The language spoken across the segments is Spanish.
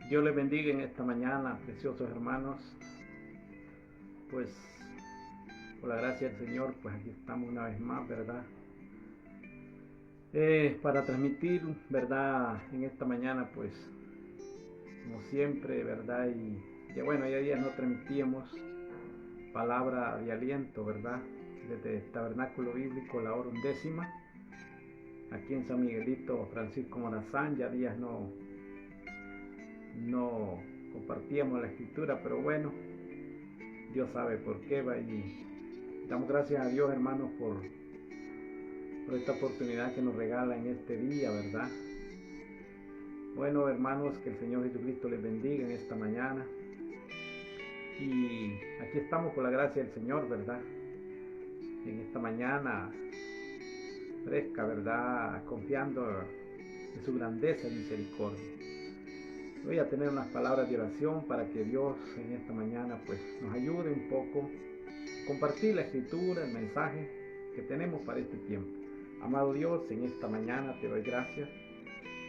Dios les bendiga en esta mañana, preciosos hermanos. Pues por la gracia del Señor, pues aquí estamos una vez más, ¿verdad? Para transmitir, ¿verdad? En esta mañana, pues como siempre, ¿verdad? Y ya bueno, ya días no transmitíamos palabra de aliento, ¿verdad? Desde el Tabernáculo Bíblico, la hora 11, aquí en San Miguelito, Francisco Morazán. Ya días no compartíamos la escritura, pero bueno, Dios sabe por qué va, y damos gracias a Dios, hermanos, por esta oportunidad que nos regala en este día, ¿verdad? Bueno, hermanos, que el Señor Jesucristo les bendiga en esta mañana. Y aquí estamos por la gracia del Señor, ¿verdad? En esta mañana fresca, ¿verdad? Confiando en su grandeza y misericordia. Voy a tener unas palabras de oración para que Dios en esta mañana pues nos ayude un poco a compartir la escritura, el mensaje que tenemos para este tiempo. Amado Dios, en esta mañana te doy gracias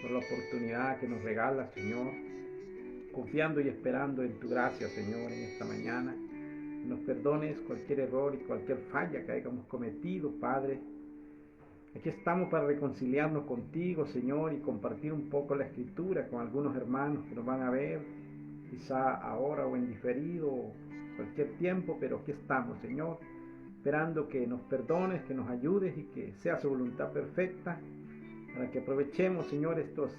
por la oportunidad que nos regala, Señor, confiando y esperando en tu gracia, Señor, en esta mañana. Nos perdones cualquier error y cualquier falla que hayamos cometido, Padre. Aquí estamos para reconciliarnos contigo, Señor, y compartir un poco la escritura con algunos hermanos que nos van a ver, quizá ahora o en diferido, o cualquier tiempo, pero aquí estamos, Señor, esperando que nos perdones, que nos ayudes y que sea su voluntad perfecta, para que aprovechemos, Señor, estos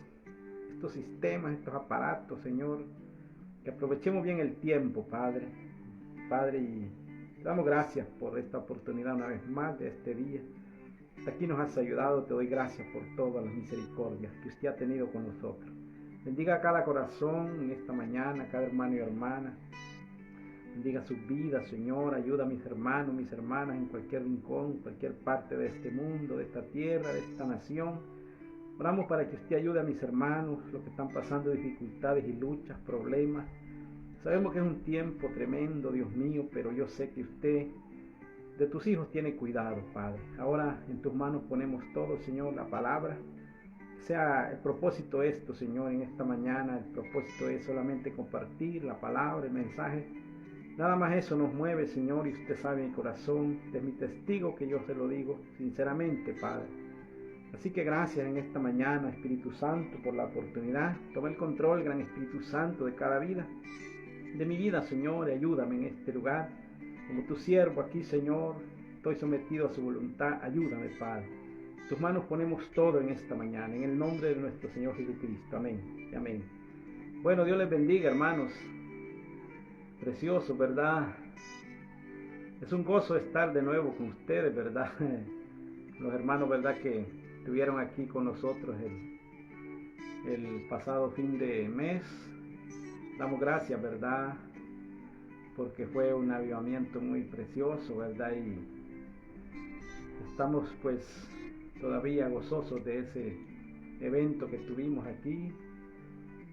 sistemas, estos aparatos, Señor, que aprovechemos bien el tiempo, Padre, y te damos gracias por esta oportunidad una vez más de este día. Hasta aquí nos has ayudado, te doy gracias por todas las misericordias que usted ha tenido con nosotros. Bendiga a cada corazón en esta mañana, cada hermano y hermana. Bendiga sus vidas, Señor. Ayuda a mis hermanos, mis hermanas en cualquier rincón, cualquier parte de este mundo, de esta tierra, de esta nación. Oramos para que usted ayude a mis hermanos, los que están pasando dificultades y luchas, problemas. Sabemos que es un tiempo tremendo, Dios mío, pero yo sé que usted de tus hijos tiene cuidado, Padre. Ahora en tus manos ponemos todo, Señor, la palabra. Sea el propósito esto, Señor, en esta mañana. El propósito es solamente compartir la palabra, el mensaje. Nada más eso nos mueve, Señor, y usted sabe mi corazón. Usted es mi testigo que yo se lo digo sinceramente, Padre. Así que gracias en esta mañana, Espíritu Santo, por la oportunidad. Toma el control, Gran Espíritu Santo, de cada vida, de mi vida, Señor, y ayúdame en este lugar. Como tu siervo aquí, Señor, estoy sometido a su voluntad. Ayúdame, Padre. En tus manos ponemos todo en esta mañana, en el nombre de nuestro Señor Jesucristo. Amén y amén. Bueno, Dios les bendiga, hermanos. Precioso, ¿verdad? Es un gozo estar de nuevo con ustedes, ¿verdad? Los hermanos, ¿verdad?, que estuvieron aquí con nosotros el pasado fin de mes. Damos gracias, ¿verdad?, porque fue un avivamiento muy precioso, ¿verdad? Y estamos pues todavía gozosos de ese evento que tuvimos aquí.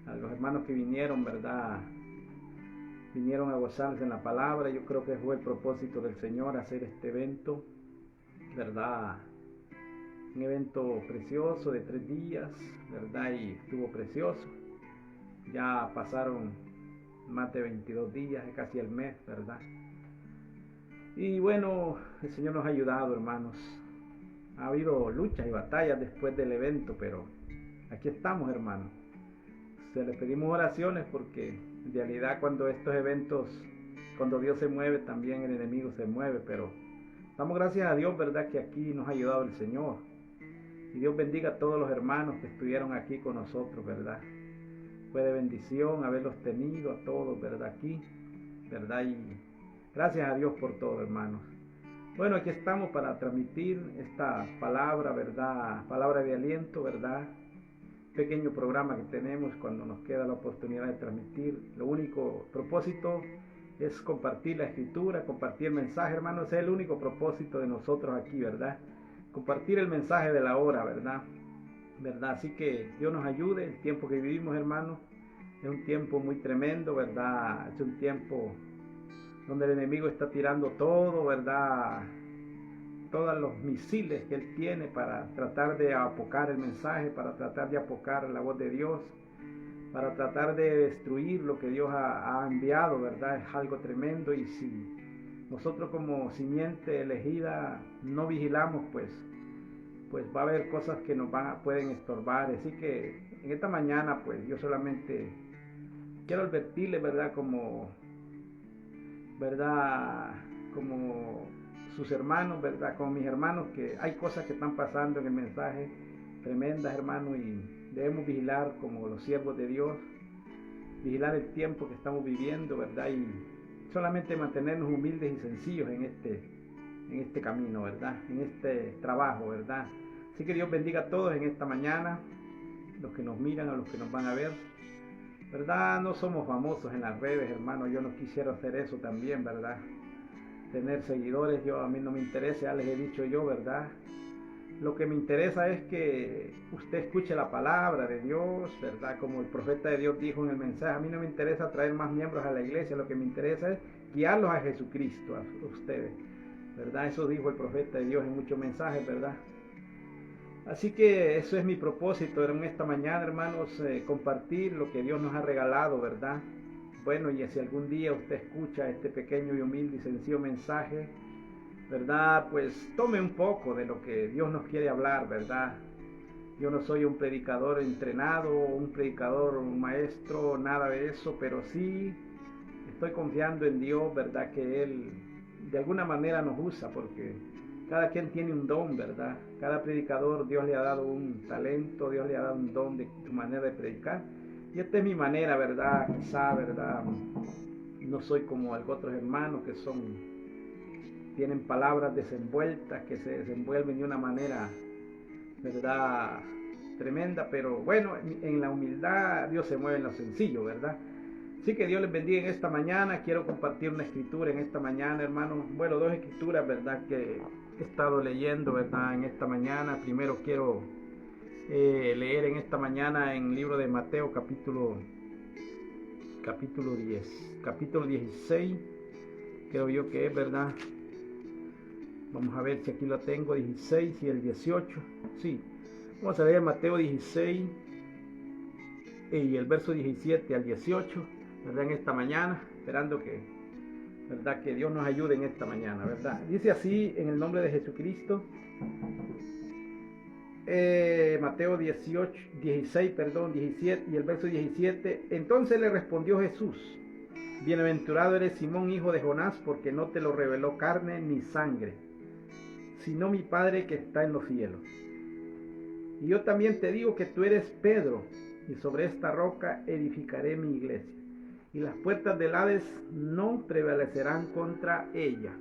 A los hermanos que vinieron, ¿verdad?, vinieron a gozarse en la palabra. Yo creo que fue el propósito del Señor hacer este evento, ¿verdad? Un evento precioso de 3 días, ¿verdad? Y estuvo precioso. Ya pasaron más de 22 días, casi el mes, ¿verdad? Y bueno, el Señor nos ha ayudado, hermanos. Ha habido luchas y batallas después del evento, pero aquí estamos, hermanos. Se les pedimos oraciones porque en realidad cuando estos eventos, cuando Dios se mueve, también el enemigo se mueve, pero damos gracias a Dios, ¿verdad?, que aquí nos ha ayudado el Señor. Y Dios bendiga a todos los hermanos que estuvieron aquí con nosotros, ¿verdad? Fue de bendición haberlos tenido a todos, ¿verdad?, aquí, ¿verdad? Y gracias a Dios por todo, hermanos. Bueno, aquí estamos para transmitir esta palabra, ¿verdad? Palabra de aliento, ¿verdad? Pequeño programa que tenemos cuando nos queda la oportunidad de transmitir. Lo único propósito es compartir la escritura, compartir el mensaje, hermanos. Es el único propósito de nosotros aquí, ¿verdad? Compartir el mensaje de la hora, ¿verdad? Así que Dios nos ayude. El tiempo que vivimos, hermanos, es un tiempo muy tremendo, ¿verdad? Es un tiempo donde el enemigo está tirando todo, ¿verdad? Todos los misiles que él tiene para tratar de apocar el mensaje, para tratar de apocar la voz de Dios. para tratar de destruir lo que Dios ha enviado, ¿verdad? Es algo tremendo, y si nosotros como simiente elegida no vigilamos, pues va a haber cosas que pueden estorbar. Así que en esta mañana, pues yo solamente quiero advertirles, ¿verdad? Como sus hermanos, ¿verdad? Como mis hermanos, que hay cosas que están pasando en el mensaje tremendas, hermano, y debemos vigilar como los siervos de Dios, vigilar el tiempo que estamos viviendo, ¿verdad? Y solamente mantenernos humildes y sencillos en este camino, ¿verdad? En este trabajo, ¿verdad? Así que Dios bendiga a todos en esta mañana, los que nos miran, a los que nos van a ver, ¿verdad? No somos famosos en las redes, hermano. Yo no quisiera hacer eso también, ¿verdad? Tener seguidores, a mí no me interesa, ya les he dicho yo, ¿verdad? Lo que me interesa es que usted escuche la palabra de Dios, ¿verdad? Como el profeta de Dios dijo en el mensaje, a mí no me interesa traer más miembros a la iglesia, lo que me interesa es guiarlos a Jesucristo, a ustedes, ¿verdad? Eso dijo el profeta de Dios en muchos mensajes, ¿verdad? Así que eso es mi propósito en esta mañana, hermanos, compartir lo que Dios nos ha regalado, ¿verdad? Bueno, y si algún día usted escucha este pequeño y humilde y sencillo mensaje, ¿verdad? Pues tome un poco de lo que Dios nos quiere hablar, ¿verdad? Yo no soy un predicador entrenado, un maestro, nada de eso, pero sí estoy confiando en Dios, ¿verdad? Que Él de alguna manera nos usa, porque cada quien tiene un don, ¿verdad? Cada predicador, Dios le ha dado un talento, Dios le ha dado un don de su manera de predicar. Y esta es mi manera, ¿verdad? Quizá, ¿verdad? No soy como otros hermanos que tienen palabras desenvueltas, que se desenvuelven de una manera, ¿verdad? Tremenda, pero bueno, en la humildad Dios se mueve en lo sencillo, ¿verdad? Así que Dios les bendiga en esta mañana. Quiero compartir una escritura en esta mañana, hermanos. Bueno, dos escrituras, ¿verdad? Que he estado leyendo, ¿verdad? En esta mañana. Primero quiero leer en esta mañana en el libro de Mateo, capítulo 16, creo yo que es, ¿verdad? Vamos a ver si aquí lo tengo, 16 y el 18. Sí, vamos a leer Mateo 16 y el verso 17 al 18, ¿verdad? En esta mañana, esperando que, ¿verdad? Que Dios nos ayude en esta mañana, ¿verdad? Dice así, en el nombre de Jesucristo, Mateo 16, 17 y el verso 17. Entonces le respondió Jesús: bienaventurado eres Simón, hijo de Jonás, porque no te lo reveló carne ni sangre, sino mi Padre que está en los cielos. Y yo también te digo que tú eres Pedro, y sobre esta roca edificaré mi iglesia, y las puertas del Hades no prevalecerán contra ella.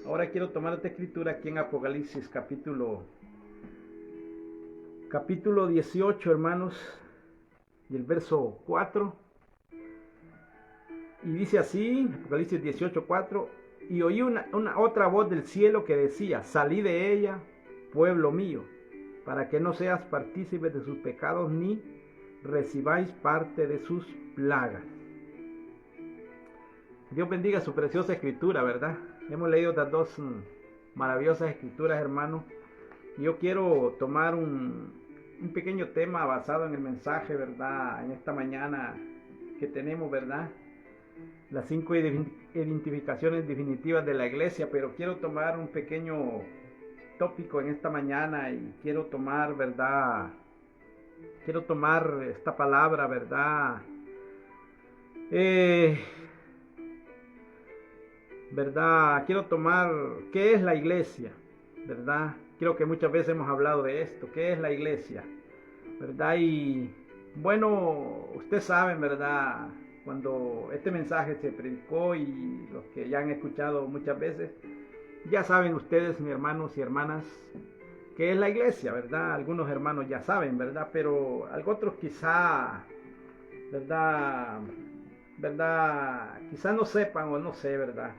Ahora quiero tomar esta escritura aquí en Apocalipsis capítulo 18, hermanos, y el verso 4. Y dice así, Apocalipsis 18, 4. Y oí una otra voz del cielo que decía: salí de ella, pueblo mío, para que no seas partícipes de sus pecados, ni recibáis parte de sus plagas. Dios bendiga su preciosa escritura, ¿verdad? Hemos leído estas dos maravillosas escrituras, hermanos. Yo quiero tomar un pequeño tema basado en el mensaje, ¿verdad? En esta mañana que tenemos, ¿verdad? Las 5 identificaciones definitivas de la iglesia, pero quiero tomar un pequeño tópico en esta mañana y quiero tomar, ¿verdad? Quiero tomar esta palabra, ¿verdad? ¿Verdad? Quiero tomar, ¿qué es la iglesia? ¿Verdad? Creo que muchas veces hemos hablado de esto. ¿Qué es la iglesia? ¿Verdad? Y bueno, ustedes saben, ¿verdad? Cuando este mensaje se predicó, y los que ya han escuchado muchas veces, ya saben ustedes, mis hermanos y hermanas, qué es la iglesia, ¿verdad? Algunos hermanos ya saben, ¿verdad? Pero otros quizá, ¿verdad? Quizá no sepan o no sé, ¿verdad?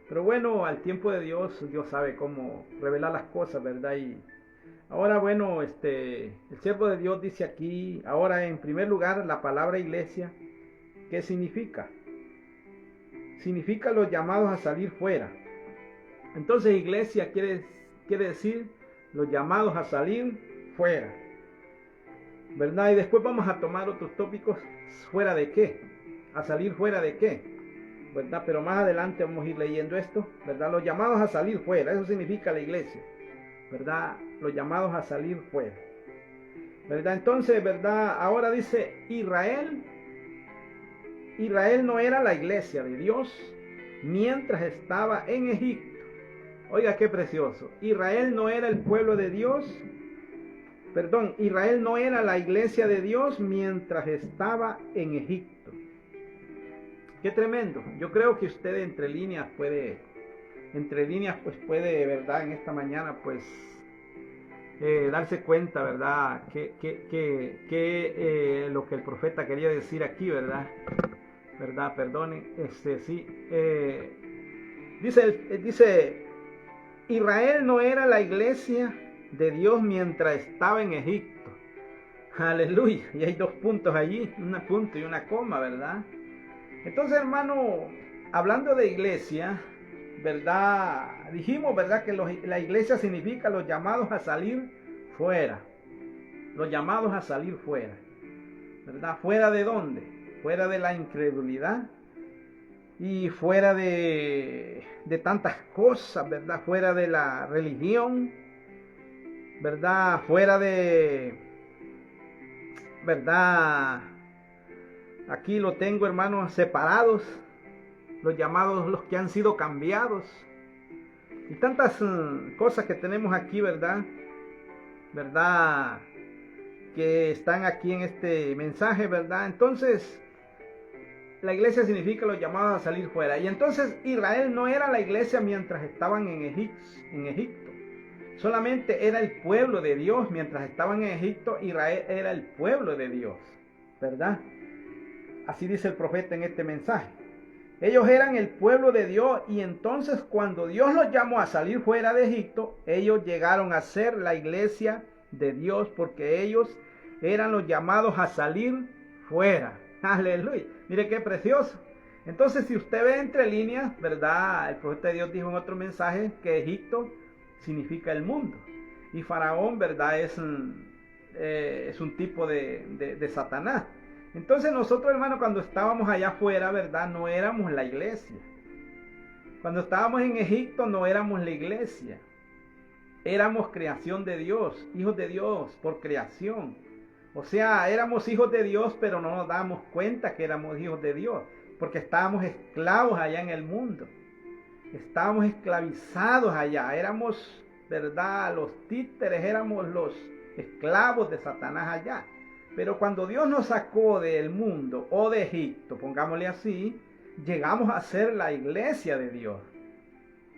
Pero bueno, al tiempo de Dios, Dios sabe cómo revelar las cosas, ¿verdad? Y ahora, bueno, el siervo de Dios dice aquí, ahora en primer lugar, la palabra iglesia, ¿qué significa? Significa los llamados a salir fuera. Entonces, iglesia quiere decir los llamados a salir fuera. ¿verdad? Y después vamos a tomar otros tópicos, fuera de qué, a salir fuera de qué, ¿verdad? Pero más adelante vamos a ir leyendo esto, ¿verdad? Los llamados a salir fuera, eso significa la iglesia, ¿verdad? Los llamados a salir fuera, ¿verdad? Entonces, ¿verdad? Ahora dice Israel no era la iglesia de Dios mientras estaba en Egipto. Oiga qué precioso. Israel no era el pueblo de Dios. Perdón, Israel no era la iglesia de Dios mientras estaba en Egipto. Qué tremendo. Yo creo que usted entre líneas puede, ¿verdad? En esta mañana, pues, darse cuenta, ¿verdad? Que lo que el profeta quería decir aquí, ¿verdad? ¿Verdad? Perdonen, sí. Dice, Israel no era la iglesia de Dios mientras estaba en Egipto. Aleluya. Y hay dos puntos allí, un punto y una coma, ¿verdad? Entonces, hermano, hablando de iglesia, ¿verdad? Dijimos, ¿verdad? Que la iglesia significa los llamados a salir fuera. Los llamados a salir fuera. ¿Verdad? ¿Fuera de dónde? Fuera de la incredulidad. Y fuera de tantas cosas, ¿verdad? Fuera de la religión, ¿verdad? Fuera de, ¿verdad? Aquí lo tengo, hermanos, separados, los llamados, los que han sido cambiados. Y tantas cosas que tenemos aquí, ¿verdad? ¿Verdad? Que están aquí en este mensaje, ¿verdad? Entonces, la iglesia significa los llamados a salir fuera. Y entonces Israel no era la iglesia mientras estaban en Egipto. Solamente era el pueblo de Dios. Mientras estaban en Egipto, Israel era el pueblo de Dios, ¿verdad? Así dice el profeta en este mensaje. Ellos eran el pueblo de Dios, y entonces cuando Dios los llamó a salir fuera de Egipto, ellos llegaron a ser la iglesia de Dios, porque ellos eran los llamados a salir fuera. Aleluya. Mire qué precioso. Entonces, si usted ve entre líneas, ¿verdad? El profeta de Dios dijo en otro mensaje que Egipto significa el mundo. Y Faraón, ¿verdad? Es un tipo de Satanás. Entonces nosotros, hermanos, cuando estábamos allá afuera, ¿verdad? No éramos la iglesia. Cuando estábamos en Egipto no éramos la iglesia. Éramos creación de Dios, hijos de Dios por creación. O sea, éramos hijos de Dios, pero no nos dábamos cuenta que éramos hijos de Dios, porque estábamos esclavos allá en el mundo. Estábamos esclavizados allá, éramos, ¿verdad? Los títeres, éramos los esclavos de Satanás allá. Pero cuando Dios nos sacó del mundo o de Egipto, pongámosle así, llegamos a ser la iglesia de Dios.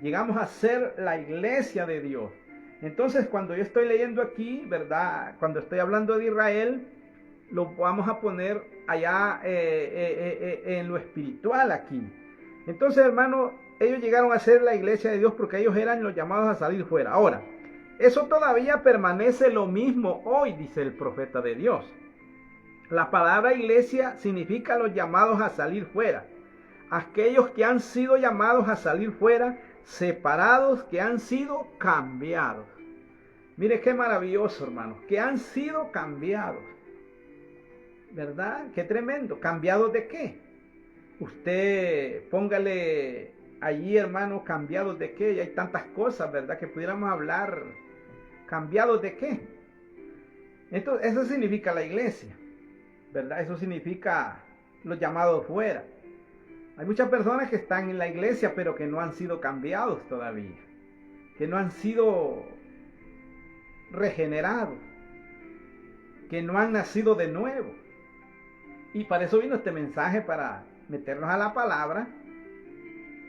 Llegamos a ser la iglesia de Dios. Entonces, cuando yo estoy leyendo aquí, ¿verdad? Cuando estoy hablando de Israel, lo vamos a poner allá en lo espiritual aquí. Entonces, hermano, ellos llegaron a ser la iglesia de Dios porque ellos eran los llamados a salir fuera. Ahora, eso todavía permanece lo mismo hoy, dice el profeta de Dios. La palabra iglesia significa los llamados a salir fuera. Aquellos que han sido llamados a salir fuera, separados, que han sido cambiados. Mire qué maravilloso, hermanos, que han sido cambiados, ¿verdad? Qué tremendo. ¿Cambiados de qué? Usted póngale allí, hermano, cambiados de qué. Y hay tantas cosas, ¿verdad? Que pudiéramos hablar. ¿Cambiados de qué? Eso significa la iglesia, ¿verdad? Eso significa los llamados fuera. Hay muchas personas que están en la iglesia, pero que no han sido cambiados todavía, que no han sido regenerados, que no han nacido de nuevo. Y para eso vino este mensaje, para meternos a la palabra,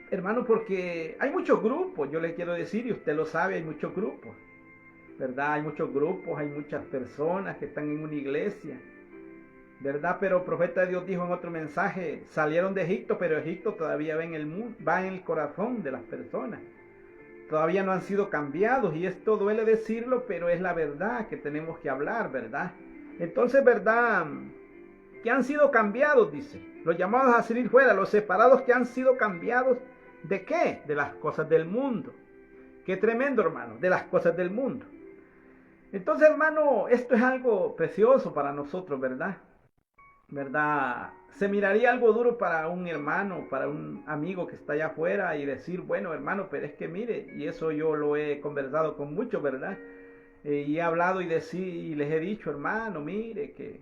hermano, porque hay muchos grupos, yo le quiero decir, y usted lo sabe, hay muchos grupos, ¿verdad? Hay muchos grupos, hay muchas personas que están en una iglesia, ¿verdad? Pero el profeta de Dios dijo en otro mensaje, salieron de Egipto, pero Egipto todavía va en el corazón de las personas. Todavía no han sido cambiados, y esto duele decirlo, pero es la verdad que tenemos que hablar, ¿verdad? Entonces, ¿verdad? Que han sido cambiados, dice. Los llamados a salir fuera, los separados que han sido cambiados, ¿de qué? De las cosas del mundo. Qué tremendo, hermano, de las cosas del mundo. Entonces, hermano, esto es algo precioso para nosotros, ¿verdad? ¿Verdad? Se miraría algo duro para un hermano, para un amigo que está allá afuera y decir, bueno, hermano, pero es que mire, y eso yo lo he conversado con muchos, ¿verdad? Y he hablado y les he dicho, hermano, mire, que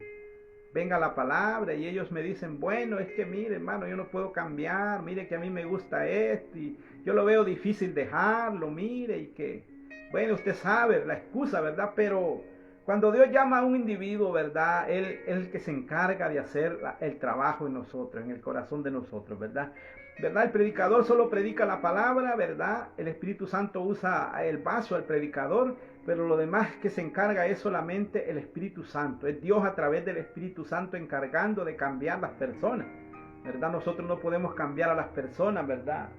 venga la palabra, y ellos me dicen, bueno, es que mire, hermano, yo no puedo cambiar, mire que a mí me gusta esto, y yo lo veo difícil dejarlo, mire, y que, bueno, usted sabe la excusa, ¿verdad? Pero cuando Dios llama a un individuo, ¿verdad? Él es el que se encarga de hacer el trabajo en nosotros, en el corazón de nosotros, ¿verdad? ¿Verdad? El predicador solo predica la palabra, ¿verdad? El Espíritu Santo usa el vaso al predicador, pero lo demás que se encarga es solamente el Espíritu Santo. Es Dios a través del Espíritu Santo encargando de cambiar las personas, ¿verdad? Nosotros no podemos cambiar a las personas, ¿verdad?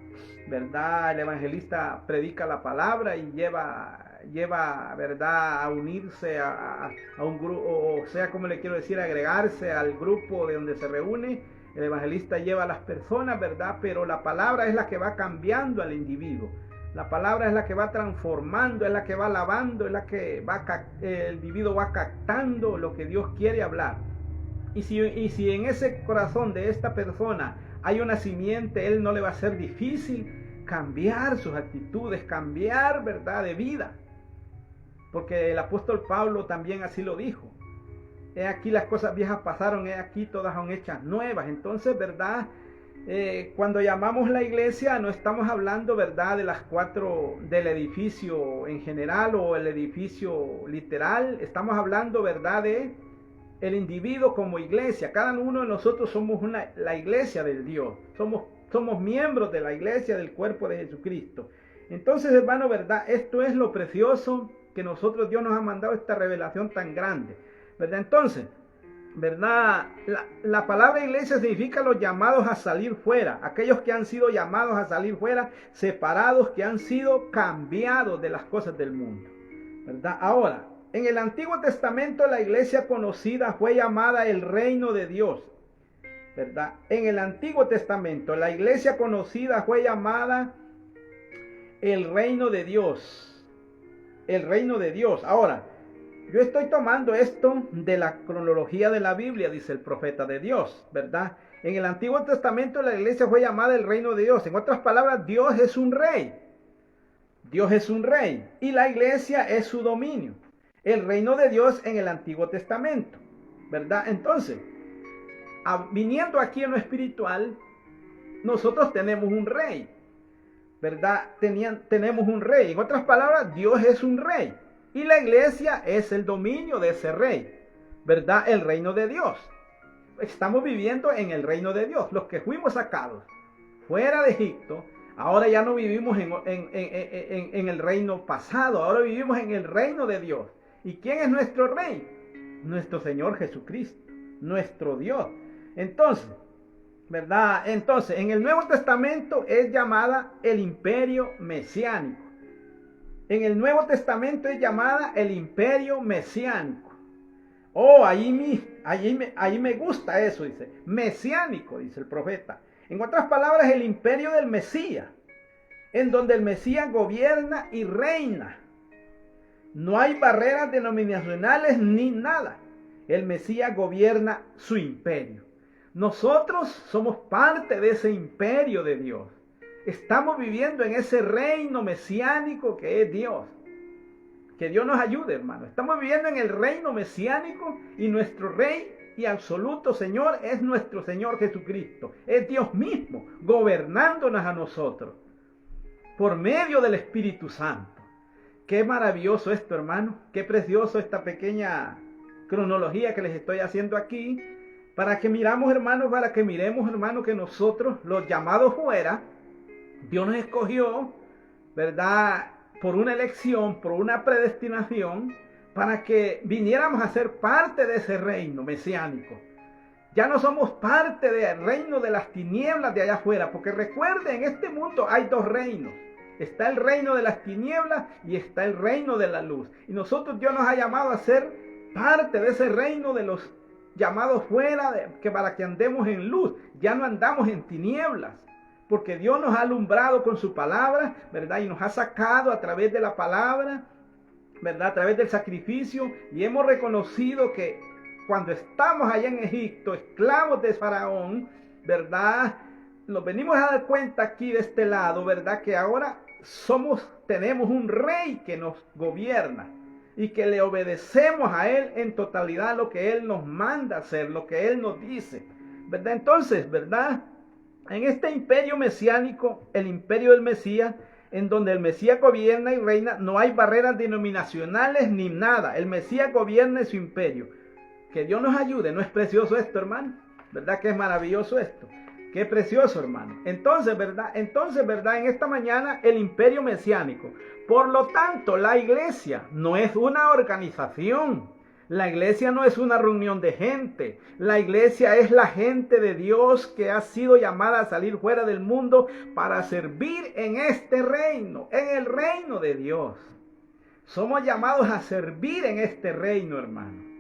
¿Verdad? El evangelista predica la palabra y lleva, ¿verdad?, a unirse a un grupo, o sea, como le quiero decir, agregarse al grupo de donde se reúne. El evangelista lleva a las personas, ¿verdad? Pero la palabra es la que va cambiando al individuo. La palabra es la que va transformando, es la que va lavando, es la que el individuo va captando lo que Dios quiere hablar. Y si en ese corazón de esta persona hay una simiente, él no le va a ser difícil cambiar sus actitudes, cambiar, ¿verdad?, de vida. Porque el apóstol Pablo también así lo dijo. He aquí las cosas viejas pasaron, he aquí todas son hechas nuevas. Entonces, ¿verdad? Cuando llamamos la iglesia no estamos hablando, ¿verdad?, de las cuatro del edificio en general o el edificio literal. Estamos hablando, ¿verdad?, de el individuo como iglesia. Cada uno de nosotros somos la iglesia del Dios. Somos miembros de la iglesia del cuerpo de Jesucristo. Entonces, hermano, ¿verdad? Esto es lo precioso que Dios nos ha mandado, esta revelación tan grande, ¿verdad? Entonces, ¿verdad? La palabra iglesia significa los llamados a salir fuera, aquellos que han sido llamados a salir fuera, separados, que han sido cambiados de las cosas del mundo, ¿verdad? Ahora, en el Antiguo Testamento la iglesia conocida fue llamada el reino de Dios, ¿verdad? En el Antiguo Testamento la iglesia conocida fue llamada el reino de Dios. El reino de Dios. Ahora, yo estoy tomando esto de la cronología de la Biblia, dice el profeta de Dios, ¿verdad? En el Antiguo Testamento la iglesia fue llamada el reino de Dios. En otras palabras, Dios es un rey. Dios es un rey y la iglesia es su dominio. El reino de Dios en el Antiguo Testamento, ¿verdad? Entonces, viniendo aquí en lo espiritual, nosotros tenemos un rey, ¿verdad? Tenemos un rey. En otras palabras, Dios es un rey. Y la iglesia es el dominio de ese rey, ¿verdad? El reino de Dios. Estamos viviendo en el reino de Dios. Los que fuimos sacados fuera de Egipto, ahora ya no vivimos en el reino pasado. Ahora vivimos en el reino de Dios. ¿Y quién es nuestro rey? Nuestro Señor Jesucristo, nuestro Dios. Entonces, ¿verdad? Entonces, en el Nuevo Testamento es llamada el imperio mesiánico. En el Nuevo Testamento es llamada el imperio mesiánico. Oh, ahí me gusta eso, dice. Mesiánico, dice el profeta. En otras palabras, el imperio del Mesías, en donde el Mesías gobierna y reina. No hay barreras denominacionales ni nada. El Mesías gobierna su imperio. Nosotros somos parte de ese imperio de Dios. Estamos viviendo en ese reino mesiánico que es Dios. Que Dios nos ayude, hermano. Estamos viviendo en el reino mesiánico y nuestro rey y absoluto Señor es nuestro Señor Jesucristo. Es Dios mismo gobernándonos a nosotros por medio del Espíritu Santo. Qué maravilloso esto, hermano. Qué precioso esta pequeña cronología que les estoy haciendo aquí. Para que miremos, hermano, que nosotros, los llamados fuera, Dios nos escogió, ¿verdad?, por una elección, por una predestinación, para que viniéramos a ser parte de ese reino mesiánico. Ya no somos parte del reino de las tinieblas de allá afuera, porque recuerden, en este mundo hay dos reinos. Está el reino de las tinieblas y está el reino de la luz. Y nosotros, Dios nos ha llamado a ser parte de ese reino de los llamados fuera, para que andemos en luz. Ya no andamos en tinieblas, porque Dios nos ha alumbrado con su palabra, ¿verdad? Y nos ha sacado a través de la palabra ¿verdad? A través del sacrificio, y hemos reconocido que cuando estamos allá en Egipto, esclavos de Faraón, ¿verdad? Nos venimos a dar cuenta aquí de este lado, ¿verdad? Que ahora tenemos un rey que nos gobierna y que le obedecemos a él en totalidad lo que él nos manda hacer, lo que él nos dice, ¿verdad? Entonces, ¿verdad? En este imperio mesiánico, el imperio del Mesías, en donde el Mesías gobierna y reina, no hay barreras denominacionales ni nada. El Mesías gobierna en su imperio. Que Dios nos ayude. ¿No es precioso esto, hermano? ¿Verdad que es maravilloso esto? Qué precioso, hermano. Entonces, ¿verdad? En esta mañana el imperio mesiánico. Por lo tanto, la iglesia no es una organización. La iglesia no es una reunión de gente. La iglesia es la gente de Dios que ha sido llamada a salir fuera del mundo para servir en este reino, en el reino de Dios. Somos llamados a servir en este reino, hermano.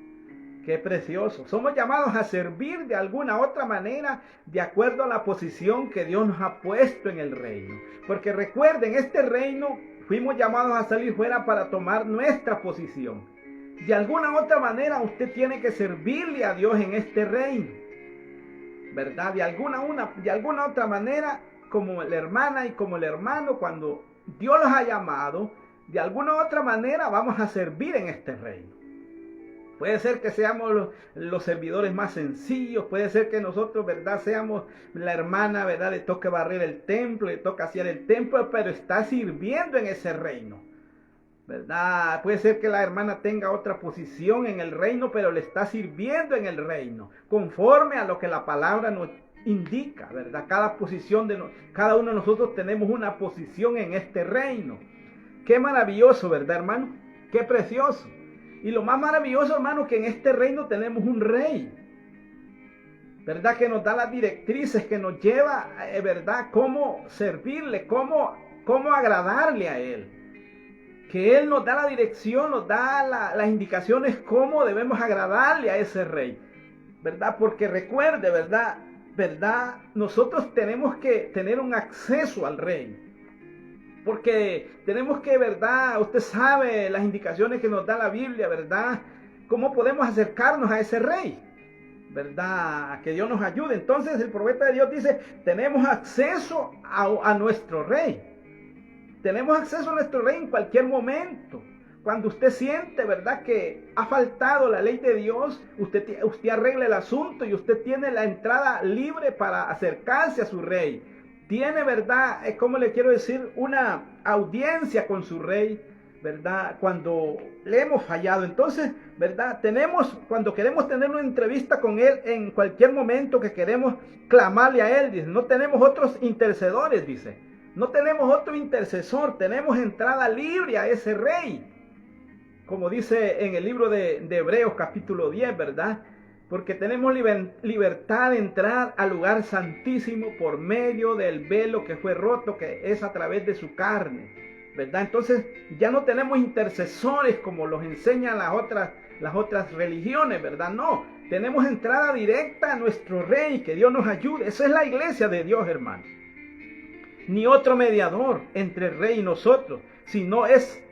Qué precioso. Somos llamados a servir de alguna otra manera de acuerdo a la posición que Dios nos ha puesto en el reino. Porque recuerden, este reino fuimos llamados a salir fuera para tomar nuestra posición. De alguna otra manera usted tiene que servirle a Dios en este reino, ¿verdad? De alguna otra manera, como la hermana y como el hermano, cuando Dios los ha llamado, de alguna otra manera vamos a servir en este reino. Puede ser que seamos los servidores más sencillos, puede ser que nosotros, ¿verdad? Seamos la hermana, ¿verdad? Le toque barrer el templo, le toca hacer el templo, pero está sirviendo en ese reino, ¿verdad? Puede ser que la hermana tenga otra posición en el reino, pero le está sirviendo en el reino, conforme a lo que la palabra nos indica, ¿verdad? Cada uno de nosotros tenemos una posición en este reino. Qué maravilloso, ¿verdad, hermano? Qué precioso. Y lo más maravilloso, hermano, que en este reino tenemos un rey, ¿verdad? Que nos da las directrices, que nos lleva, ¿verdad? Cómo servirle, cómo agradarle a él. Que él nos da la dirección, nos da las indicaciones cómo debemos agradarle a ese rey, ¿verdad? Porque recuerde, ¿verdad? Nosotros tenemos que tener un acceso al rey. Porque tenemos que, ¿verdad? Usted sabe las indicaciones que nos da la Biblia, ¿verdad? ¿Cómo podemos acercarnos a ese rey? ¿Verdad? Que Dios nos ayude. Entonces el profeta de Dios dice, tenemos acceso a nuestro rey. Tenemos acceso a nuestro rey en cualquier momento. Cuando usted siente, ¿verdad?, que ha faltado la ley de Dios, usted arregla el asunto y usted tiene la entrada libre para acercarse a su rey. Tiene, ¿verdad?, ¿cómo le quiero decir?, una audiencia con su rey, ¿verdad?, cuando le hemos fallado. Entonces, ¿verdad?, cuando queremos tener una entrevista con él en cualquier momento que queremos clamarle a él, dice, no tenemos otros intercedores, dice, no tenemos otro intercesor, tenemos entrada libre a ese rey. Como dice en el libro de Hebreos capítulo 10, ¿verdad? Porque tenemos libertad de entrar al lugar santísimo por medio del velo que fue roto, que es a través de su carne, ¿verdad? Entonces ya no tenemos intercesores como los enseñan las otras religiones, ¿verdad? No, tenemos entrada directa a nuestro rey, que Dios nos ayude. Esa es la iglesia de Dios, hermano. Ni otro mediador entre el rey y nosotros, sino es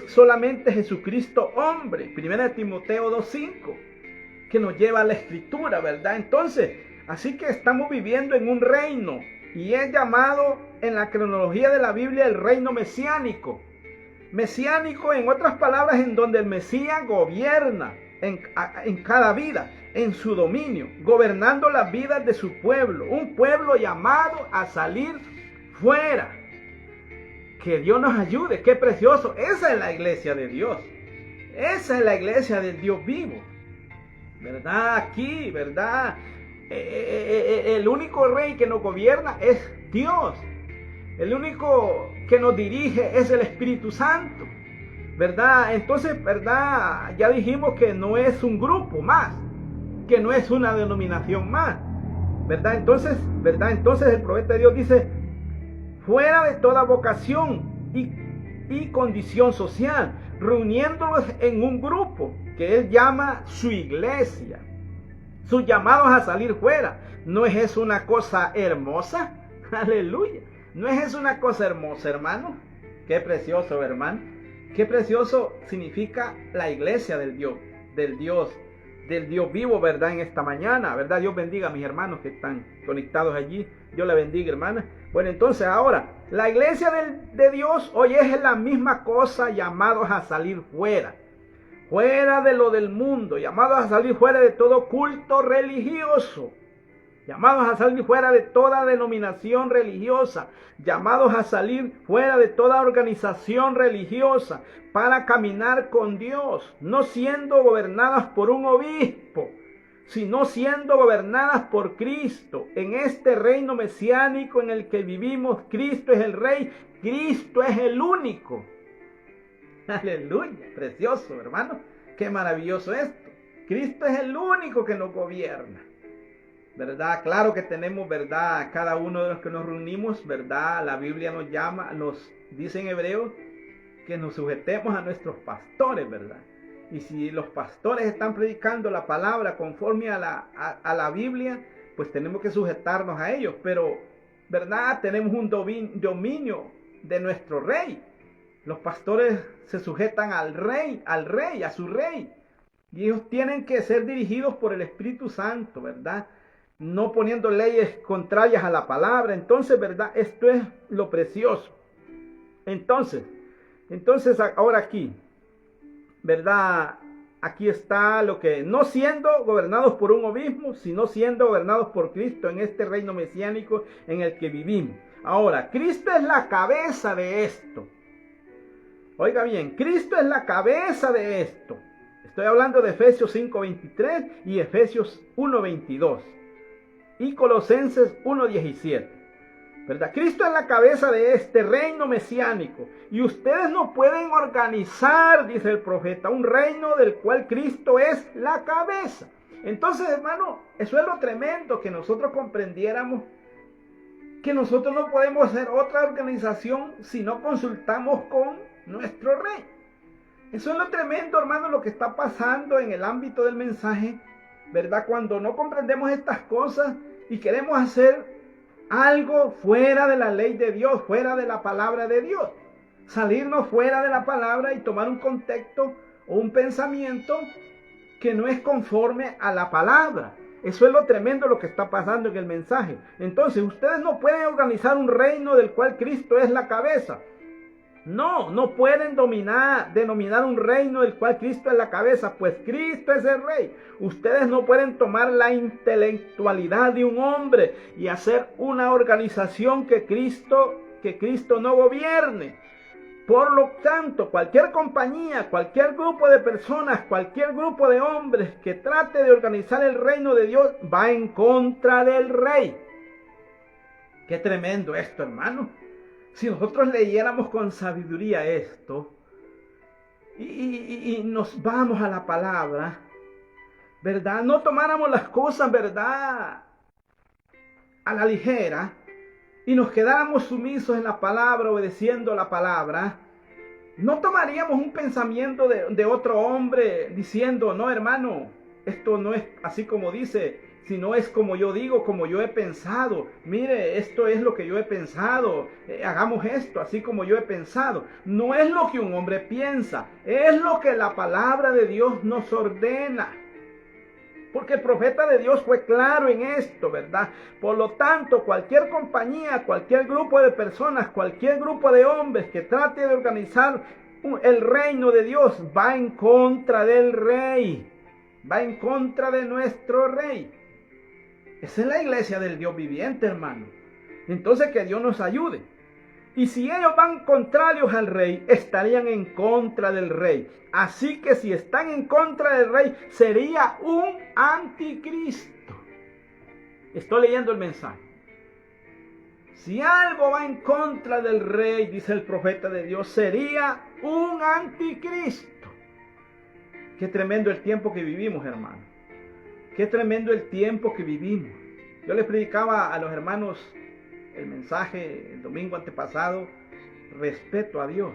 solamente Jesucristo hombre, 1 Timoteo 2:5, que nos lleva a la escritura, ¿verdad? Entonces, así que estamos viviendo en un reino, y es llamado en la cronología de la Biblia el reino mesiánico. Mesiánico, en otras palabras, en donde el Mesías gobierna en cada vida, en su dominio, gobernando las vidas de su pueblo, un pueblo llamado a salir fuera. Que Dios nos ayude, qué precioso. Esa es la iglesia de Dios. Esa es la iglesia del Dios vivo. ¿Verdad? Aquí, ¿verdad? El único rey que nos gobierna es Dios. El único que nos dirige es el Espíritu Santo. ¿Verdad? Entonces, ¿verdad? Ya dijimos que no es un grupo más, que no es una denominación más. ¿Verdad? Entonces, el profeta de Dios dice, fuera de toda vocación y condición social, reuniéndolos en un grupo que él llama su iglesia. Sus llamados a salir fuera. ¿No es eso una cosa hermosa? Aleluya. ¿No es eso una cosa hermosa, hermano? Qué precioso, hermano. Qué precioso significa la iglesia del Dios vivo, ¿verdad? En esta mañana, ¿verdad? Dios bendiga a mis hermanos que están conectados allí. Dios la bendiga, hermana. Bueno, entonces ahora, la iglesia de Dios hoy es la misma cosa, llamados a salir fuera de lo del mundo, llamados a salir fuera de todo culto religioso, llamados a salir fuera de toda denominación religiosa, llamados a salir fuera de toda organización religiosa para caminar con Dios, no siendo gobernadas por un obispo, sino siendo gobernadas por Cristo. En este reino mesiánico en el que vivimos, Cristo es el Rey, Cristo es el único. Aleluya, precioso, hermano, qué maravilloso esto. Cristo es el único que nos gobierna. ¿Verdad? Claro que tenemos, ¿verdad? Cada uno de los que nos reunimos, ¿verdad? La Biblia nos llama, nos dice en Hebreos que nos sujetemos a nuestros pastores, ¿verdad? Y si los pastores están predicando la palabra conforme a la Biblia, pues tenemos que sujetarnos a ellos. Pero, ¿verdad? Tenemos un dominio de nuestro Rey. Los pastores se sujetan al Rey, a su Rey. Y ellos tienen que ser dirigidos por el Espíritu Santo, ¿verdad? No poniendo leyes contrarias a la palabra. Entonces, ¿verdad? Esto es lo precioso. Entonces ahora aquí, ¿verdad? Aquí está lo que, no siendo gobernados por un obispo, sino siendo gobernados por Cristo en este reino mesiánico en el que vivimos. Ahora, Cristo es la cabeza de esto. Oiga bien, Cristo es la cabeza de esto. Estoy hablando de Efesios 5:23 y Efesios 1:22 y Colosenses 1:17. ¿Verdad? Cristo es la cabeza de este reino mesiánico y ustedes no pueden organizar, dice el profeta, un reino del cual Cristo es la cabeza. Entonces, hermano, eso es lo tremendo, que nosotros comprendiéramos que nosotros no podemos hacer otra organización si no consultamos con nuestro Rey. Eso es lo tremendo, hermano, lo que está pasando en el ámbito del mensaje, ¿verdad? Cuando no comprendemos estas cosas y queremos hacer algo fuera de la ley de Dios, fuera de la palabra de Dios. Salirnos fuera de la palabra y tomar un contexto o un pensamiento que no es conforme a la palabra. Eso es lo tremendo lo que está pasando en el mensaje. Entonces, ustedes no pueden organizar un reino del cual Cristo es la cabeza. No pueden denominar un reino del cual Cristo es la cabeza, pues Cristo es el Rey. Ustedes no pueden tomar la intelectualidad de un hombre y hacer una organización que Cristo no gobierne. Por lo tanto, cualquier compañía, cualquier grupo de personas, cualquier grupo de hombres que trate de organizar el reino de Dios va en contra del Rey. Qué tremendo esto, hermano. Si nosotros leyéramos con sabiduría esto y nos vamos a la palabra, ¿verdad? No tomáramos las cosas, ¿verdad?, a la ligera y nos quedáramos sumisos en la palabra, obedeciendo la palabra, no tomaríamos un pensamiento de otro hombre diciendo, no, hermano, esto no es así como dice, sino es como yo digo, como yo he pensado. Mire, esto es lo que yo he pensado. Hagamos esto así como yo he pensado. No es lo que un hombre piensa, es lo que la palabra de Dios nos ordena. Porque el profeta de Dios fue claro en esto, ¿verdad? Por lo tanto, cualquier compañía, cualquier grupo de personas, cualquier grupo de hombres que trate de organizar el reino de Dios va en contra del Rey. Va en contra de nuestro Rey. Esa es la iglesia del Dios viviente, hermano. Entonces, que Dios nos ayude. Y si ellos van contrarios al Rey, estarían en contra del Rey. Así que si están en contra del Rey, sería un anticristo. Estoy leyendo el mensaje. Si algo va en contra del Rey, dice el profeta de Dios, sería un anticristo. Qué tremendo el tiempo que vivimos, hermano. Qué tremendo el tiempo que vivimos. Yo les predicaba a los hermanos el mensaje el domingo antepasado, respeto a Dios.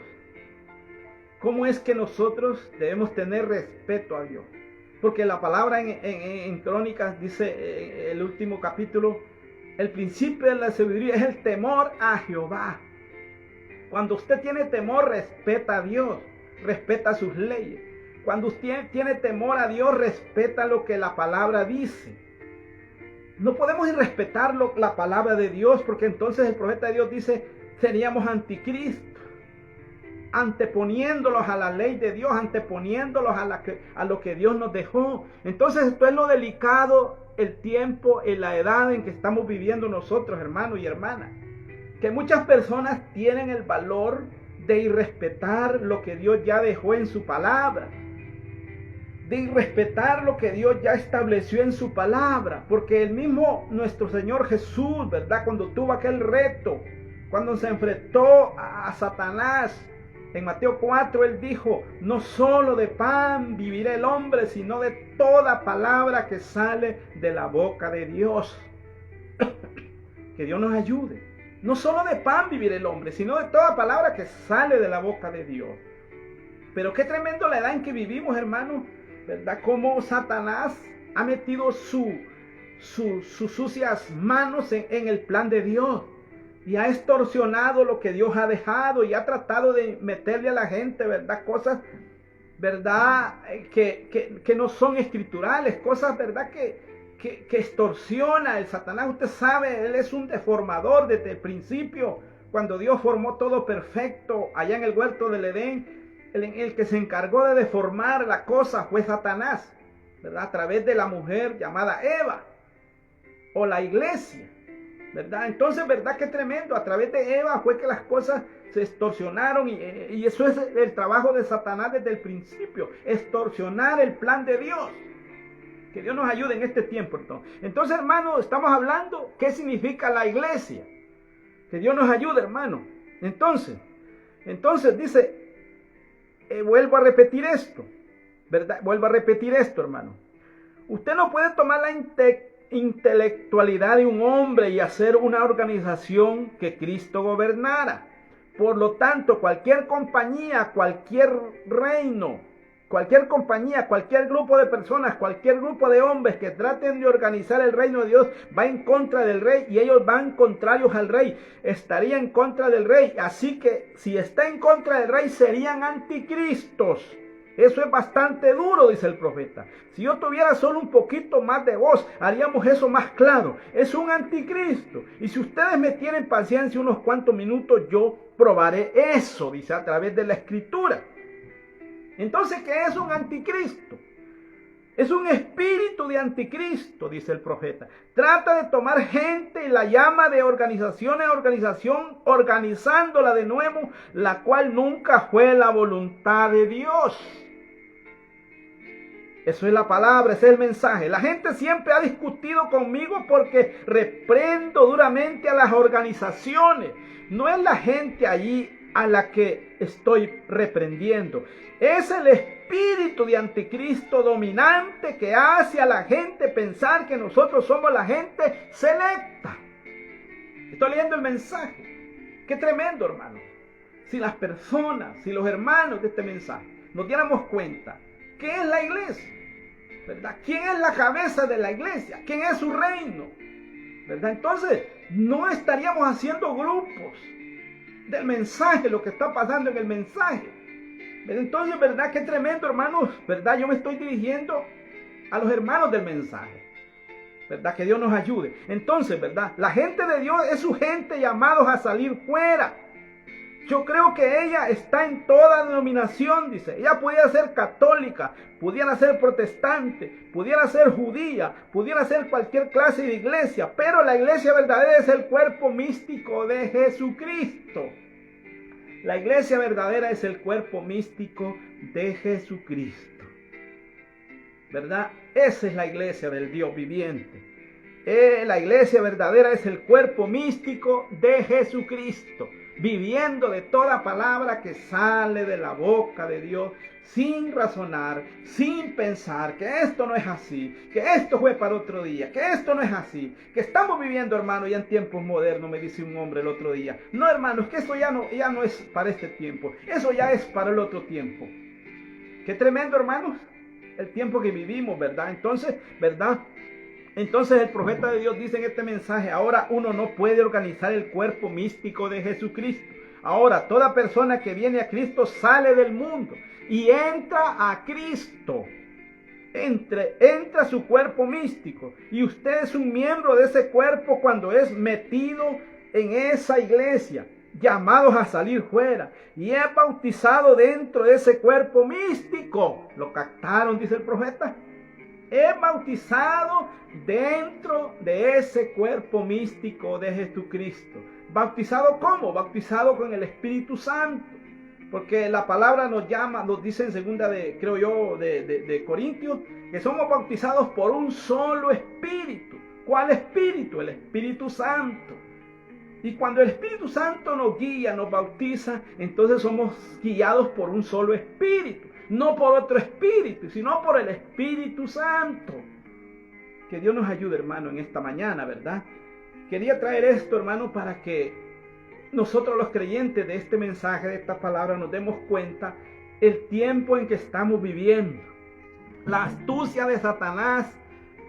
¿Cómo es que nosotros debemos tener respeto a Dios? Porque la palabra en Crónicas dice, el último capítulo, el principio de la sabiduría es el temor a Jehová. Cuando usted tiene temor, respeta a Dios. respeta sus leyes. Cuando usted tiene temor a Dios, respeta lo que la palabra dice. No podemos irrespetar la palabra de Dios, porque entonces el profeta de Dios dice, seríamos anticristo, anteponiéndolos a la ley de Dios, anteponiéndolos a lo que Dios nos dejó. Entonces esto es lo delicado, el tiempo, en la edad en que estamos viviendo nosotros, hermanos y hermanas. Que muchas personas tienen el valor de irrespetar lo que Dios ya dejó en su palabra, de irrespetar lo que Dios ya estableció en su palabra, porque el mismo nuestro Señor Jesús, ¿verdad? Cuando tuvo aquel reto, cuando se enfrentó a Satanás, en Mateo 4, Él dijo, no solo de pan vivirá el hombre, sino de toda palabra que sale de la boca de Dios. Que Dios nos ayude. No solo de pan vivirá el hombre, sino de toda palabra que sale de la boca de Dios. Pero qué tremendo la edad en que vivimos, hermanos, ¿verdad? Cómo Satanás ha metido sus sucias manos en el plan de Dios. Y ha extorsionado lo que Dios ha dejado y ha tratado de meterle a la gente, ¿verdad? Cosas, ¿verdad? Que no son escriturales, cosas, ¿verdad? Que extorsiona el Satanás. Usted sabe, él es un deformador desde el principio. Cuando Dios formó todo perfecto allá en el huerto del Edén, el que se encargó de deformar la cosa fue Satanás, ¿verdad? A través de la mujer llamada Eva o la iglesia, ¿verdad? Entonces, ¿verdad? Qué tremendo. A través de Eva fue que las cosas se extorsionaron y eso es el trabajo de Satanás desde el principio, extorsionar el plan de Dios. Que Dios nos ayude en este tiempo. Entonces, hermano, estamos hablando qué significa la iglesia. Que Dios nos ayude, hermano. Entonces dice, vuelvo a repetir esto, ¿verdad? Vuelvo a repetir esto, hermano. Usted no puede tomar la intelectualidad de un hombre y hacer una organización que Cristo gobernara. Por lo tanto, cualquier compañía, cualquier reino, cualquier compañía, cualquier grupo de personas, cualquier grupo de hombres que traten de organizar el reino de Dios va en contra del rey y ellos van contrarios al rey. Estaría en contra del rey. Así que si está en contra del rey serían anticristos. Eso es bastante duro, dice el profeta. Si yo tuviera solo un poquito más de voz, haríamos eso más claro. Es un anticristo. Y si ustedes me tienen paciencia unos cuantos minutos, yo probaré eso, dice a través de la escritura. Entonces, ¿qué es un anticristo? Es un espíritu de anticristo, dice el profeta. Trata de tomar gente y la llama de organización en organización, organizándola de nuevo, la cual nunca fue la voluntad de Dios. Eso es la palabra, ese es el mensaje. La gente siempre ha discutido conmigo porque reprendo duramente a las organizaciones. No es la gente allí a la que estoy reprendiendo. Es el espíritu de anticristo dominante que hace a la gente pensar que nosotros somos la gente selecta. Estoy leyendo el mensaje. Qué tremendo, hermano. Si las personas, si los hermanos de este mensaje nos diéramos cuenta, ¿qué es la iglesia? ¿Verdad? ¿Quién es la cabeza de la iglesia? ¿Quién es su reino? ¿Verdad? Entonces, no estaríamos haciendo grupos del mensaje, lo que está pasando en el mensaje. Entonces, ¿verdad? Qué tremendo, hermanos, ¿verdad? Yo me estoy dirigiendo a los hermanos del mensaje, ¿verdad? Que Dios nos ayude. Entonces, ¿verdad? La gente de Dios es su gente llamados a salir fuera. Yo creo que ella está en toda denominación, dice. Ella pudiera ser católica, pudiera ser protestante, pudiera ser judía, pudiera ser cualquier clase de iglesia, pero la iglesia verdadera es el cuerpo místico de Jesucristo. La iglesia verdadera es el cuerpo místico de Jesucristo, ¿verdad? Esa es la iglesia del Dios viviente. La iglesia verdadera es el cuerpo místico de Jesucristo, viviendo de toda palabra que sale de la boca de Dios, sin razonar, sin pensar que esto no es así, que esto fue para otro día, que esto no es así, que estamos viviendo, hermano, ya en tiempos modernos, me dice un hombre el otro día. No, hermano, es que eso ya no es para este tiempo, eso ya es para el otro tiempo. Qué tremendo, hermanos, el tiempo que vivimos, ¿verdad? Entonces, ¿verdad? Entonces el profeta de Dios dice en este mensaje, ahora uno no puede organizar el cuerpo místico de Jesucristo. Ahora, toda persona que viene a Cristo sale del mundo y entra a Cristo. Entra a su cuerpo místico. Y usted es un miembro de ese cuerpo cuando es metido en esa iglesia, llamados a salir fuera. Y es bautizado dentro de ese cuerpo místico. ¿Lo captaron? Dice el profeta. Es bautizado dentro de ese cuerpo místico de Jesucristo. ¿Bautizado cómo? Bautizado con el Espíritu Santo. Porque la palabra nos llama, nos dice en segunda de Corintios, que somos bautizados por un solo Espíritu. ¿Cuál Espíritu? El Espíritu Santo. Y cuando el Espíritu Santo nos guía, nos bautiza, entonces somos guiados por un solo Espíritu. No por otro espíritu, sino por el Espíritu Santo. Que Dios nos ayude, hermano, en esta mañana, ¿verdad? Quería traer esto, hermano, para que nosotros los creyentes de este mensaje, de esta palabra, nos demos cuenta el tiempo en que estamos viviendo. La astucia de Satanás,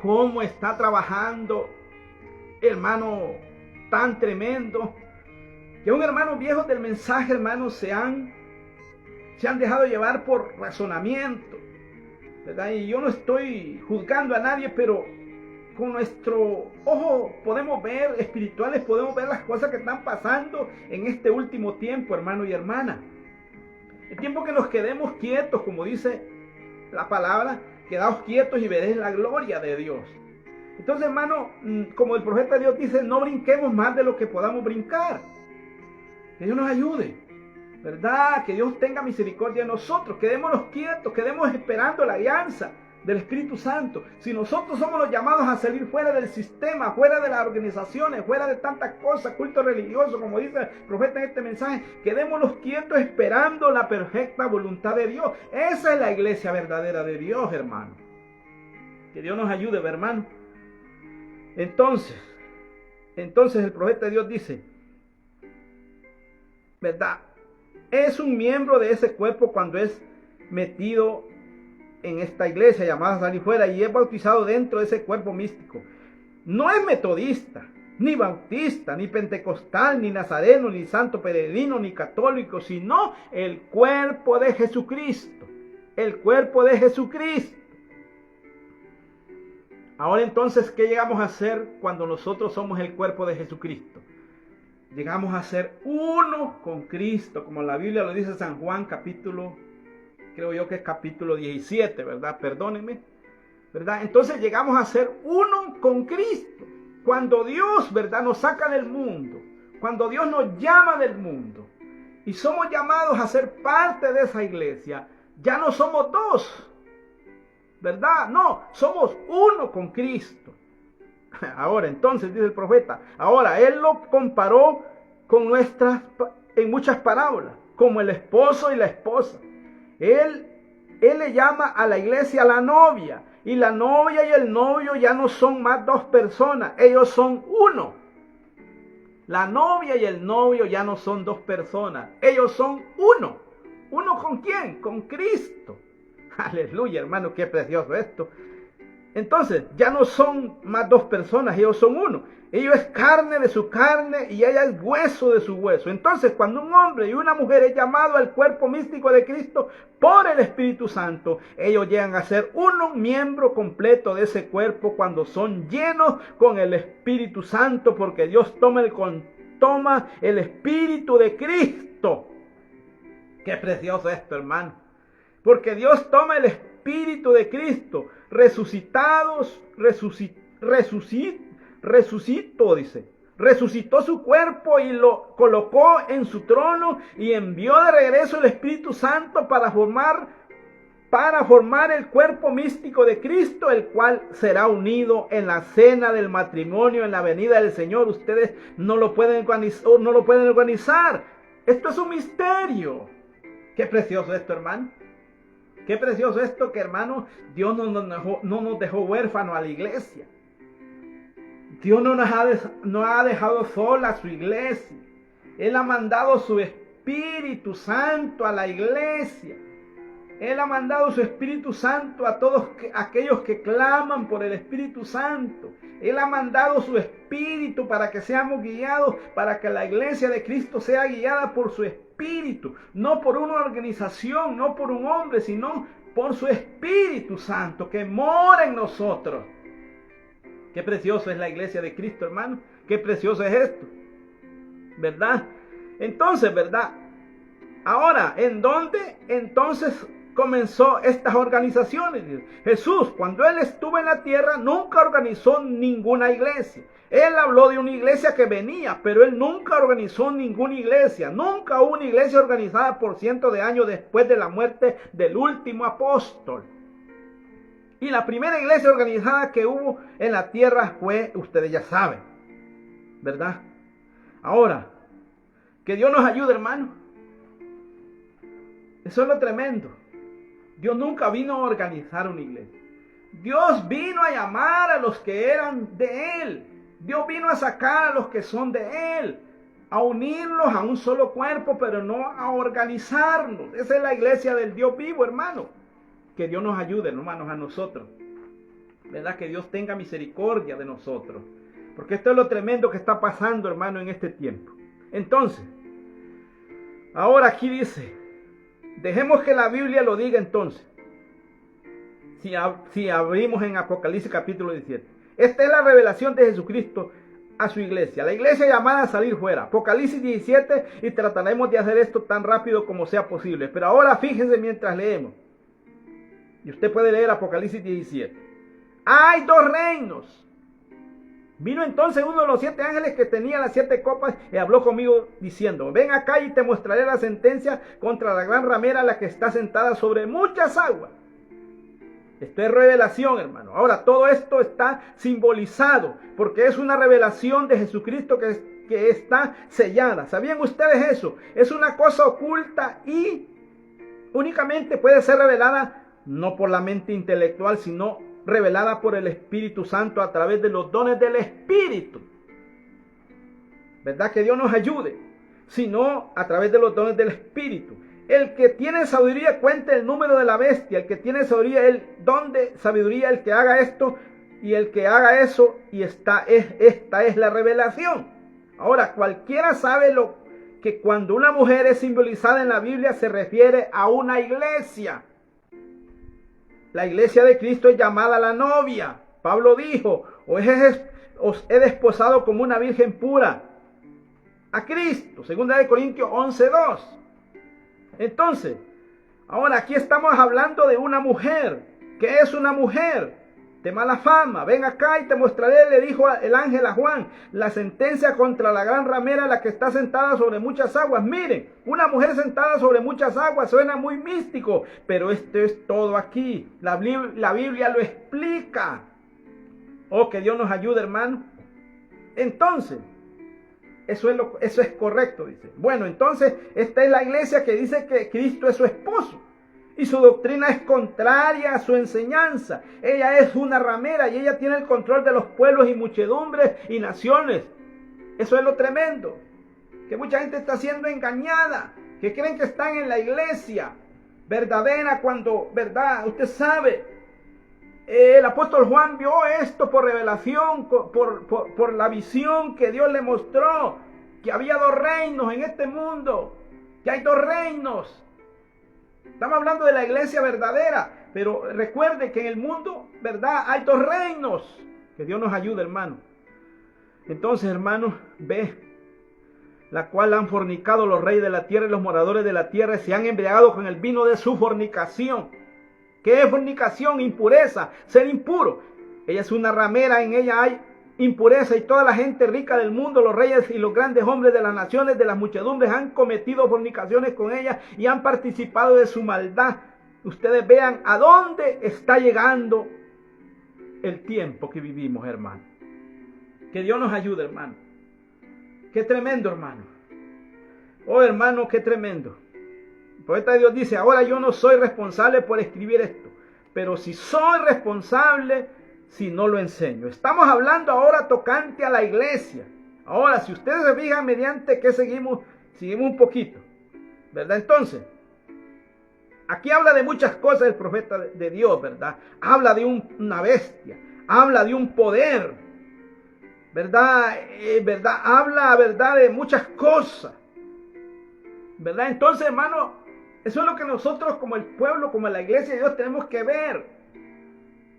cómo está trabajando, hermano, tan tremendo. Que un hermano viejo del mensaje, hermano, se han dejado llevar por razonamiento, ¿verdad? Y yo no estoy juzgando a nadie, pero con nuestro ojo podemos ver, espirituales, podemos ver las cosas que están pasando en este último tiempo, hermano y hermana. El tiempo que nos quedemos quietos, como dice la palabra, quedaos quietos y veréis la gloria de Dios. Entonces, hermano, como el profeta Dios dice, no brinquemos más de lo que podamos brincar. Que Dios nos ayude, ¿verdad? Que Dios tenga misericordia de nosotros. Quedémonos quietos, quedemos esperando la alianza del Espíritu Santo. Si nosotros somos los llamados a salir fuera del sistema, fuera de las organizaciones, fuera de tantas cosas, culto religioso, como dice el profeta en este mensaje, quedémonos quietos esperando la perfecta voluntad de Dios. Esa es la iglesia verdadera de Dios, hermano. Que Dios nos ayude, hermano. Entonces el profeta de Dios dice, ¿verdad? Es un miembro de ese cuerpo cuando es metido en esta iglesia llamada a salir fuera y es bautizado dentro de ese cuerpo místico. No es metodista, ni bautista, ni pentecostal, ni nazareno, ni santo peregrino, ni católico, sino el cuerpo de Jesucristo. El cuerpo de Jesucristo. Ahora entonces, ¿qué llegamos a hacer cuando nosotros somos el cuerpo de Jesucristo? Llegamos a ser uno con Cristo, como la Biblia lo dice San Juan, capítulo 17, ¿verdad? Perdónenme, ¿verdad? Entonces llegamos a ser uno con Cristo. Cuando Dios, ¿verdad?, nos saca del mundo, cuando Dios nos llama del mundo y somos llamados a ser parte de esa iglesia, ya no somos dos, ¿verdad? No, somos uno con Cristo. Ahora, entonces, dice el profeta, ahora, él lo comparó con en muchas parábolas, como el esposo y la esposa. Él le llama a la iglesia la novia, y la novia y el novio ya no son más dos personas, ellos son uno. La novia y el novio ya no son dos personas, ellos son uno. ¿Uno con quién? Con Cristo. Aleluya, hermano, qué precioso esto. Entonces, ya no son más dos personas, ellos son uno. Ellos es carne de su carne y ella es hueso de su hueso. Entonces, cuando un hombre y una mujer es llamado al cuerpo místico de Cristo por el Espíritu Santo, ellos llegan a ser uno miembro completo de ese cuerpo cuando son llenos con el Espíritu Santo, porque Dios toma el Espíritu de Cristo. Qué precioso esto, hermano. Porque Dios toma el Espíritu de Cristo, resucitó su cuerpo y lo colocó en su trono y envió de regreso el Espíritu Santo para formar el cuerpo místico de Cristo, el cual será unido en la cena del matrimonio, en la venida del Señor. Ustedes no lo pueden organizar. Esto es un misterio. Qué precioso esto, hermano. Qué precioso esto que, hermano, Dios no nos dejó huérfanos a la iglesia. Dios no nos ha dejado sola a su iglesia. Él ha mandado su Espíritu Santo a la iglesia. Él ha mandado su Espíritu Santo a todos aquellos que claman por el Espíritu Santo. Él ha mandado su Espíritu para que seamos guiados, para que la iglesia de Cristo sea guiada por su Espíritu. No por una organización, no por un hombre, sino por su Espíritu Santo que mora en nosotros. Qué precioso es la iglesia de Cristo, hermano. Qué precioso es esto, ¿verdad? Entonces, ¿verdad? Ahora, ¿en dónde entonces comenzó estas organizaciones? Jesús, cuando Él estuvo en la tierra, nunca organizó ninguna iglesia. Él habló de una iglesia que venía, pero Él nunca organizó ninguna iglesia. Nunca hubo una iglesia organizada por cientos de años después de la muerte del último apóstol. Y la primera iglesia organizada que hubo en la tierra fue, ustedes ya saben, ¿verdad? Ahora, que Dios nos ayude, hermano. Eso es lo tremendo. Dios nunca vino a organizar una iglesia. Dios vino a llamar a los que eran de Él. Dios vino a sacar a los que son de Él. A unirlos a un solo cuerpo, pero no a organizarnos. Esa es la iglesia del Dios vivo, hermano. Que Dios nos ayude, hermanos, a nosotros. ¿Verdad? Que Dios tenga misericordia de nosotros. Porque esto es lo tremendo que está pasando, hermano, en este tiempo. Entonces, ahora aquí dice, dejemos que la Biblia lo diga entonces. Si abrimos en Apocalipsis capítulo 17. Esta es la revelación de Jesucristo a su iglesia. La iglesia llamada a salir fuera. Apocalipsis 17, y trataremos de hacer esto tan rápido como sea posible. Pero ahora fíjense mientras leemos. Y usted puede leer Apocalipsis 17. Hay dos reinos. Vino entonces uno de los 7 ángeles que tenía las 7 copas y habló conmigo diciendo, ven acá y te mostraré la sentencia contra la gran ramera, la que está sentada sobre muchas aguas. Esto es revelación, hermano. Ahora, todo esto está simbolizado porque es una revelación de Jesucristo que está sellada. ¿Sabían ustedes eso? Es una cosa oculta y únicamente puede ser revelada no por la mente intelectual, sino revelada por el Espíritu Santo a través de los dones del Espíritu. ¿Verdad? Que Dios nos ayude. Sino a través de los dones del Espíritu. El que tiene sabiduría cuente el número de la bestia. El que tiene sabiduría, el don de sabiduría, el que haga esto y el que haga eso. Y esta es la revelación. Ahora, cualquiera sabe que cuando una mujer es simbolizada en la Biblia se refiere a una iglesia. La iglesia de Cristo es llamada la novia. Pablo dijo, os he desposado como una virgen pura a Cristo. 2 Corintios 11:2. Entonces, ahora aquí estamos hablando de una mujer. ¿Qué es una mujer? De mala fama. Ven acá y te mostraré, le dijo el ángel a Juan, la sentencia contra la gran ramera, la que está sentada sobre muchas aguas. Miren, una mujer sentada sobre muchas aguas suena muy místico, pero esto es todo aquí. La Biblia lo explica. Oh, que Dios nos ayude, hermano. Entonces, eso es correcto, dice. Bueno, entonces, esta es la iglesia que dice que Cristo es su esposo. Y su doctrina es contraria a su enseñanza. Ella es una ramera y ella tiene el control de los pueblos y muchedumbres y naciones. Eso es lo tremendo. Que mucha gente está siendo engañada. Que creen que están en la iglesia verdadera cuando, verdad, usted sabe. El apóstol Juan vio esto por revelación, por la visión que Dios le mostró. Que había 2 reinos en este mundo. Que hay 2 reinos. Estamos hablando de la iglesia verdadera, pero recuerde que en el mundo, ¿verdad? Hay 2 reinos. Que Dios nos ayude, hermano. Entonces, hermano, ve, la cual han fornicado los reyes de la tierra y los moradores de la tierra se han embriagado con el vino de su fornicación. ¿Qué es fornicación? Impureza, ser impuro. Ella es una ramera, en ella hay impureza y toda la gente rica del mundo, los reyes y los grandes hombres de las naciones, de las muchedumbres han cometido fornicaciones con ella y han participado de su maldad. Ustedes vean a dónde está llegando el tiempo que vivimos, hermano. Que Dios nos ayude, hermano. Qué tremendo, hermano. Oh, hermano, qué tremendo. El poeta de Dios dice, ahora yo no soy responsable por escribir esto, pero si soy responsable si no lo enseño. Estamos hablando ahora tocante a la iglesia. Ahora, si ustedes se fijan mediante que seguimos un poquito, ¿verdad? Entonces, Aquí habla de muchas cosas el profeta de Dios, ¿verdad? Habla de una bestia, habla de un poder, ¿verdad? Habla, ¿verdad? De muchas cosas, ¿verdad? Entonces, hermano, eso es lo que nosotros como el pueblo, como la iglesia de Dios tenemos que ver,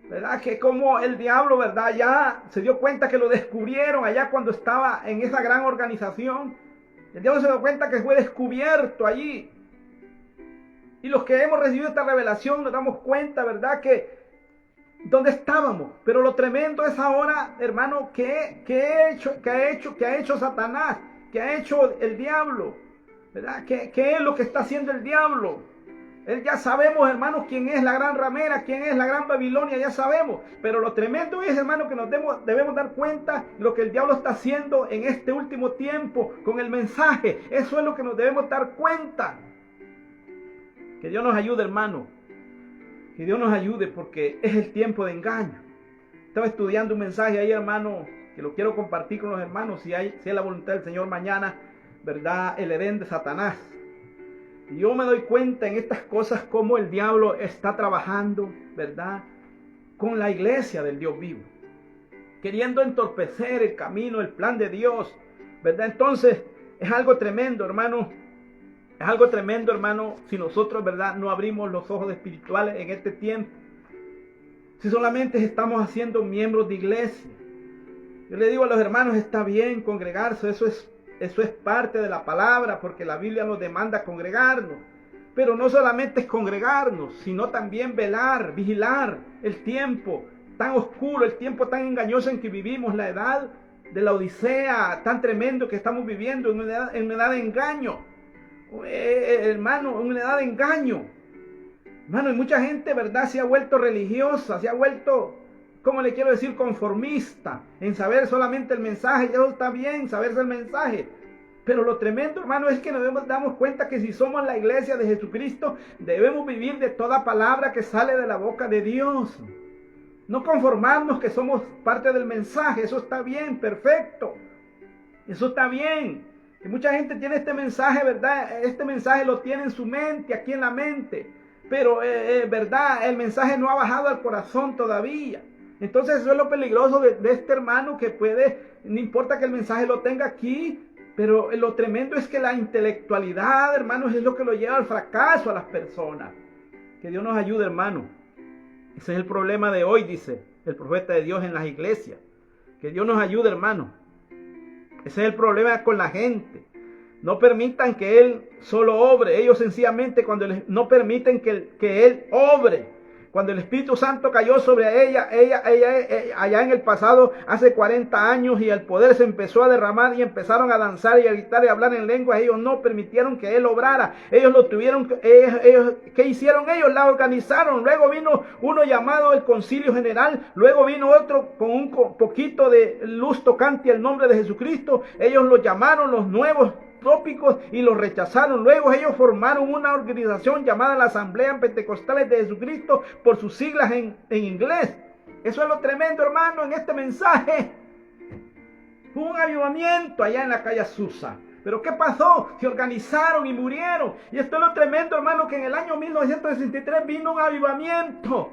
¿verdad? Que como el diablo, ¿verdad? Ya se dio cuenta que lo descubrieron allá cuando estaba en esa gran organización. El diablo se dio cuenta que fue descubierto allí. Y los que hemos recibido esta revelación nos damos cuenta, ¿verdad? Que dónde estábamos. Pero lo tremendo es ahora, hermano, ¿qué ha hecho Satanás? ¿Qué ha hecho el diablo? ¿Verdad? ¿Qué es lo que está haciendo el diablo? Ya sabemos, hermanos, quién es la gran ramera, quién es la gran Babilonia, ya sabemos. Pero lo tremendo es, hermano, que nos debemos dar cuenta lo que el diablo está haciendo en este último tiempo con el mensaje. Eso es lo que nos debemos dar cuenta. Que Dios nos ayude, hermano. Que Dios nos ayude porque es el tiempo de engaño. Estaba estudiando un mensaje ahí, hermano, que lo quiero compartir con los hermanos, si es la voluntad del Señor mañana, ¿verdad? El Edén de Satanás. Y yo me doy cuenta en estas cosas cómo el diablo está trabajando, ¿verdad? Con la iglesia del Dios vivo. Queriendo entorpecer el camino, el plan de Dios, ¿verdad? Entonces, es algo tremendo, hermano. Es algo tremendo, hermano, si nosotros, ¿verdad? No abrimos los ojos espirituales en este tiempo. Si solamente estamos haciendo miembros de iglesia. Yo le digo a los hermanos, está bien congregarse, eso es parte de la palabra, porque la Biblia nos demanda congregarnos. Pero no solamente es congregarnos, sino también velar, vigilar el tiempo tan oscuro, el tiempo tan engañoso en que vivimos, la edad de la Odisea tan tremendo que estamos viviendo, en una edad de engaño. Hermano, en una edad de engaño. Hermano, y mucha gente, ¿verdad? Se ha vuelto religiosa, se ha vuelto, ¿cómo le quiero decir? Conformista, en saber solamente el mensaje. Ya está bien saberse el mensaje. Pero lo tremendo, hermano, es que nos damos cuenta que si somos la iglesia de Jesucristo, debemos vivir de toda palabra que sale de la boca de Dios. No conformarnos que somos parte del mensaje. Eso está bien, perfecto. Eso está bien. Y mucha gente tiene este mensaje, ¿verdad? Este mensaje lo tiene en su mente, aquí en la mente. Pero, ¿verdad? El mensaje no ha bajado al corazón todavía. Entonces eso es lo peligroso de este hermano que puede, no importa que el mensaje lo tenga aquí, pero lo tremendo es que la intelectualidad, hermanos, es lo que lo lleva al fracaso a las personas. Que Dios nos ayude, hermano. Ese es el problema de hoy, dice el profeta de Dios en las iglesias. Que Dios nos ayude, hermano. Ese es el problema con la gente. No permitan que Él solo obre. Ellos sencillamente no permiten que Él obre. Cuando el Espíritu Santo cayó sobre ella allá en el pasado, hace 40 años, y el poder se empezó a derramar y empezaron a danzar y a gritar y a hablar en lenguas, ellos no permitieron que Él obrara. Ellos lo tuvieron, ¿qué hicieron ellos? La organizaron. Luego vino uno llamado el Concilio General, luego vino otro con un poquito de luz tocante al nombre de Jesucristo. Ellos lo llamaron los nuevos tópicos y los rechazaron. Luego ellos formaron una organización llamada la Asamblea Pentecostales de Jesucristo, por sus siglas en inglés. Eso es lo tremendo, hermano, en este mensaje. Hubo un avivamiento allá en la calle Azusa. Pero ¿qué pasó? Se organizaron y murieron. Y esto es lo tremendo, hermano, que en el año 1963 vino un avivamiento.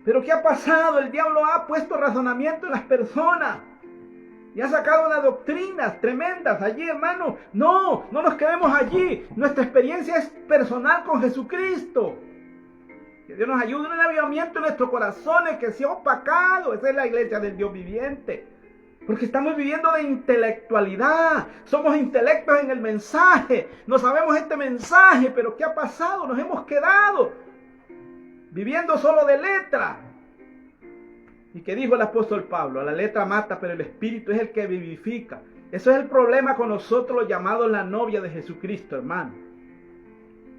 Pero ¿qué ha pasado? El diablo ha puesto razonamiento en las personas. Y ha sacado unas doctrinas tremendas allí, hermano. No nos quedemos allí. Nuestra experiencia es personal con Jesucristo. Que Dios nos ayude en el avivamiento en nuestros corazones que se ha opacado. Esa es la iglesia del Dios viviente. Porque estamos viviendo de intelectualidad. Somos intelectos en el mensaje. No sabemos este mensaje, pero ¿qué ha pasado? Nos hemos quedado viviendo solo de letra. ¿Y qué dijo el apóstol Pablo? La letra mata, pero el espíritu es el que vivifica. Eso es el problema con nosotros, los llamados la novia de Jesucristo, hermano.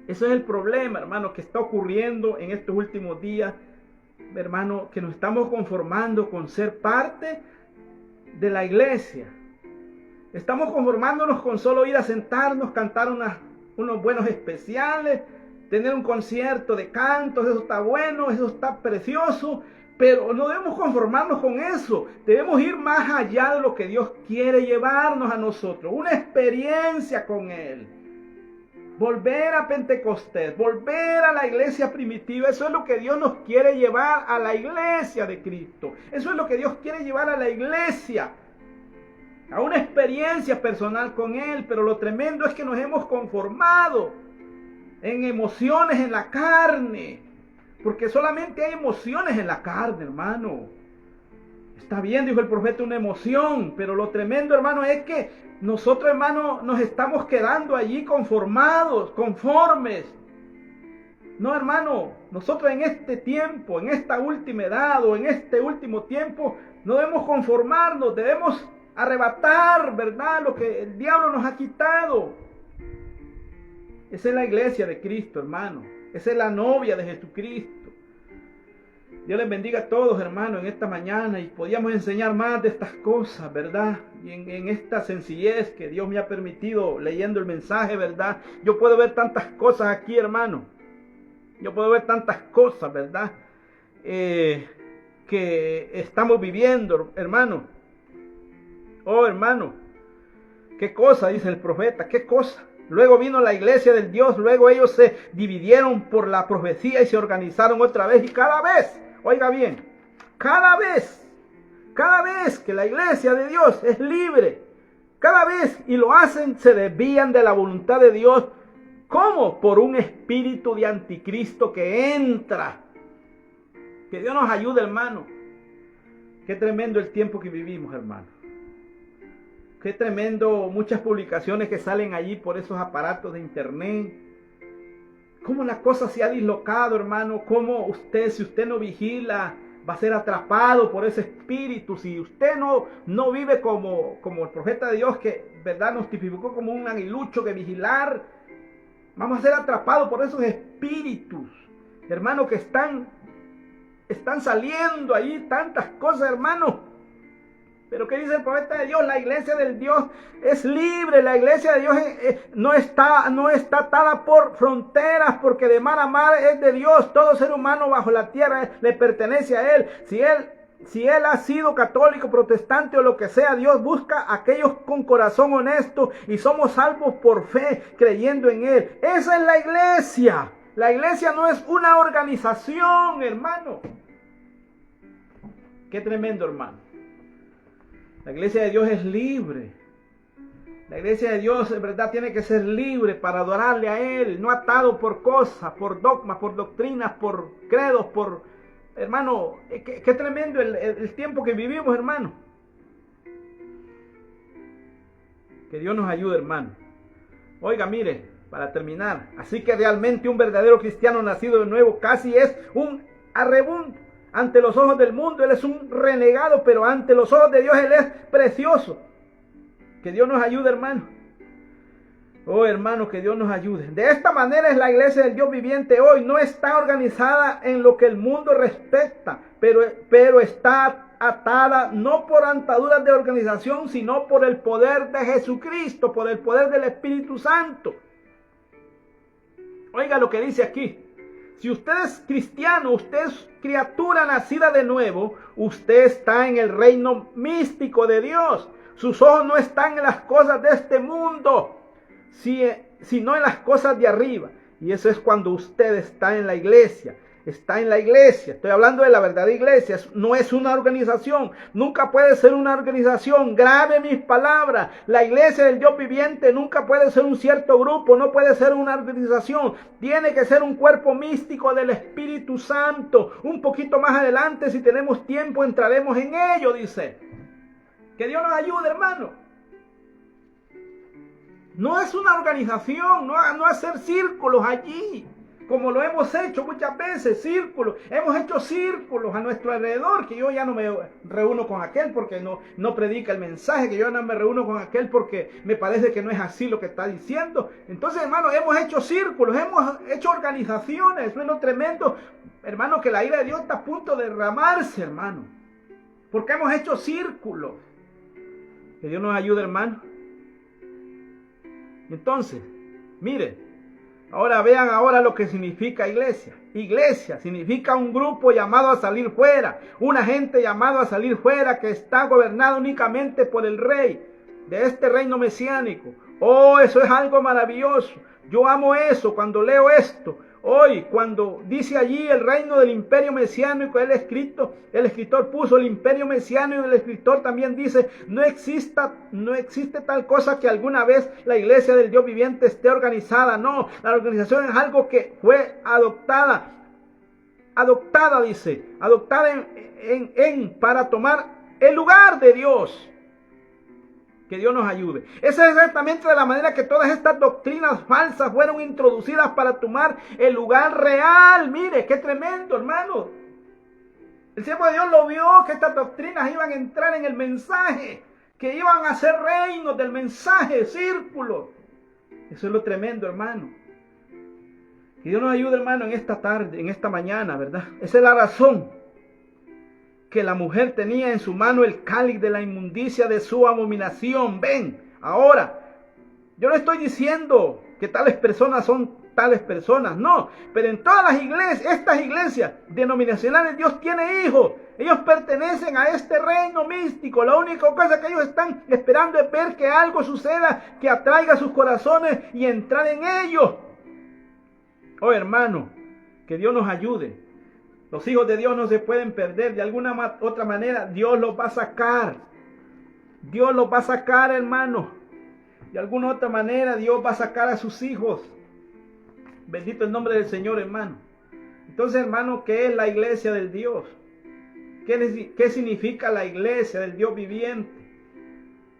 Eso es el problema, hermano, que está ocurriendo en estos últimos días, hermano, que nos estamos conformando con ser parte de la iglesia. Estamos conformándonos con solo ir a sentarnos, cantar unos buenos especiales, tener un concierto de cantos. Eso está bueno, eso está precioso. Pero no debemos conformarnos con eso. Debemos ir más allá de lo que Dios quiere llevarnos a nosotros. Una experiencia con Él. volver a Pentecostés, volver a la iglesia primitiva. Eso es lo que Dios nos quiere llevar a la iglesia de Cristo. Eso es lo que Dios quiere llevar a la iglesia, a una experiencia personal con Él. Pero lo tremendo es que nos hemos conformado en emociones en la carne, porque solamente hay emociones en la carne, hermano. Está bien, dijo el profeta, una emoción, pero lo tremendo, hermano, es que nosotros, hermano, nos estamos quedando allí conformados, conformes. No, hermano, nosotros en este tiempo, en esta última edad o en este último tiempo, no debemos conformarnos, debemos arrebatar, ¿verdad?, lo que el diablo nos ha quitado. Esa es la iglesia de Cristo, hermano. Esa es la novia de Jesucristo. Dios les bendiga a todos, hermanos, en esta mañana, y podíamos enseñar más de estas cosas, ¿verdad? Y en esta sencillez que Dios me ha permitido leyendo el mensaje, ¿verdad? Yo puedo ver tantas cosas aquí, hermano. Yo puedo ver tantas cosas, ¿verdad? Que estamos viviendo, hermano. Oh, hermano, qué cosa, dice el profeta, qué cosa. Luego vino la iglesia del Dios, luego ellos se dividieron por la profecía y se organizaron otra vez, y cada vez, oiga bien, cada vez que la iglesia de Dios es libre, cada vez, y lo hacen, se desvían de la voluntad de Dios. ¿Cómo? Por un espíritu de anticristo que entra. Que Dios nos ayude, hermano. Qué tremendo el tiempo que vivimos, hermano. Qué tremendo muchas publicaciones que salen allí por esos aparatos de internet. Cómo la cosa se ha dislocado, hermano. Cómo usted, si usted no vigila, va a ser atrapado por ese espíritu. Si usted no vive como el profeta de Dios, que verdad nos tipificó como un aguilucho que vigilar, vamos a ser atrapados por esos espíritus, hermano, que están saliendo allí tantas cosas, hermano. Pero ¿qué dice el profeta de Dios? La iglesia del Dios es libre. La iglesia de Dios no está atada por fronteras, porque de mar a mar es de Dios. Todo ser humano bajo la tierra le pertenece a Él. Si él ha sido católico, protestante o lo que sea, Dios busca a aquellos con corazón honesto y somos salvos por fe, creyendo en Él. Esa es la iglesia. La iglesia no es una organización, hermano. Qué tremendo, hermano. La iglesia de Dios es libre. La iglesia de Dios, en verdad, tiene que ser libre para adorarle a Él, no atado por cosas, por dogmas, por doctrinas, por credos, hermano, qué tremendo el tiempo que vivimos, hermano. Que Dios nos ayude, hermano. Oiga, mire, para terminar, así que realmente un verdadero cristiano nacido de nuevo casi es un arrebundo. Ante los ojos del mundo Él es un renegado, pero ante los ojos de Dios Él es precioso. Que Dios nos ayude, hermano. Oh, hermano, que Dios nos ayude. De esta manera es la iglesia del Dios viviente hoy. No está organizada en lo que el mundo respecta, pero está atada no por ataduras de organización, sino por el poder de Jesucristo, por el poder del Espíritu Santo. Oiga lo que dice aquí. Si usted es cristiano, usted es criatura nacida de nuevo, usted está en el reino místico de Dios. Sus ojos no están en las cosas de este mundo, sino en las cosas de arriba. Y eso es cuando usted está en la iglesia. Está en la iglesia. Estoy hablando de la verdadera iglesia. No es una organización. Nunca puede ser una organización. Grabe mis palabras. La iglesia del Dios viviente nunca puede ser un cierto grupo. No puede ser una organización. Tiene que ser un cuerpo místico del Espíritu Santo. Un poquito más adelante, si tenemos tiempo, entraremos en ello, dice. Que Dios nos ayude, hermano. No es una organización. No hacer círculos allí, como lo hemos hecho muchas veces, círculos. Hemos hecho círculos a nuestro alrededor, que yo ya no me reúno con aquel porque no predica el mensaje, que yo no me reúno con aquel porque me parece que no es así lo que está diciendo. Entonces, hermano, hemos hecho círculos, hemos hecho organizaciones. Eso es lo tremendo, hermano, que la ira de Dios está a punto de derramarse, hermano, porque hemos hecho círculos. Que Dios nos ayude, hermano. Entonces, mire, ahora vean lo que significa iglesia. Iglesia significa un grupo llamado a salir fuera, una gente llamado a salir fuera que está gobernado únicamente por el rey de este reino mesiánico. Oh, eso es algo maravilloso. Yo amo eso cuando leo esto. Hoy, cuando dice allí el reino del imperio mesiánico, el escritor puso el imperio mesiánico y el escritor también dice, no existe tal cosa que alguna vez la iglesia del Dios viviente esté organizada. No, la organización es algo que fue adoptada para tomar el lugar de Dios. Que Dios nos ayude. Esa es exactamente de la manera que todas estas doctrinas falsas fueron introducidas para tomar el lugar real. Mire, qué tremendo, hermano. El siervo de Dios lo vio, que estas doctrinas iban a entrar en el mensaje, que iban a ser reinos del mensaje, círculos. Eso es lo tremendo, hermano. Que Dios nos ayude, hermano, en esta tarde, en esta mañana, ¿verdad? Esa es la razón que la mujer tenía en su mano el cáliz de la inmundicia de su abominación. Ven, ahora, yo no estoy diciendo que tales personas son tales personas, no, pero en todas las iglesias, estas iglesias denominacionales, Dios tiene hijos, ellos pertenecen a este reino místico. La única cosa que ellos están esperando es ver que algo suceda, que atraiga sus corazones y entrar en ellos. Oh, hermano, que Dios nos ayude. Los hijos de Dios no se pueden perder. De alguna otra manera, Dios los va a sacar. Dios los va a sacar, hermano. De alguna otra manera, Dios va a sacar a sus hijos. Bendito el nombre del Señor, hermano. Entonces, hermano, ¿qué es la iglesia del Dios? ¿Qué significa la iglesia del Dios viviente?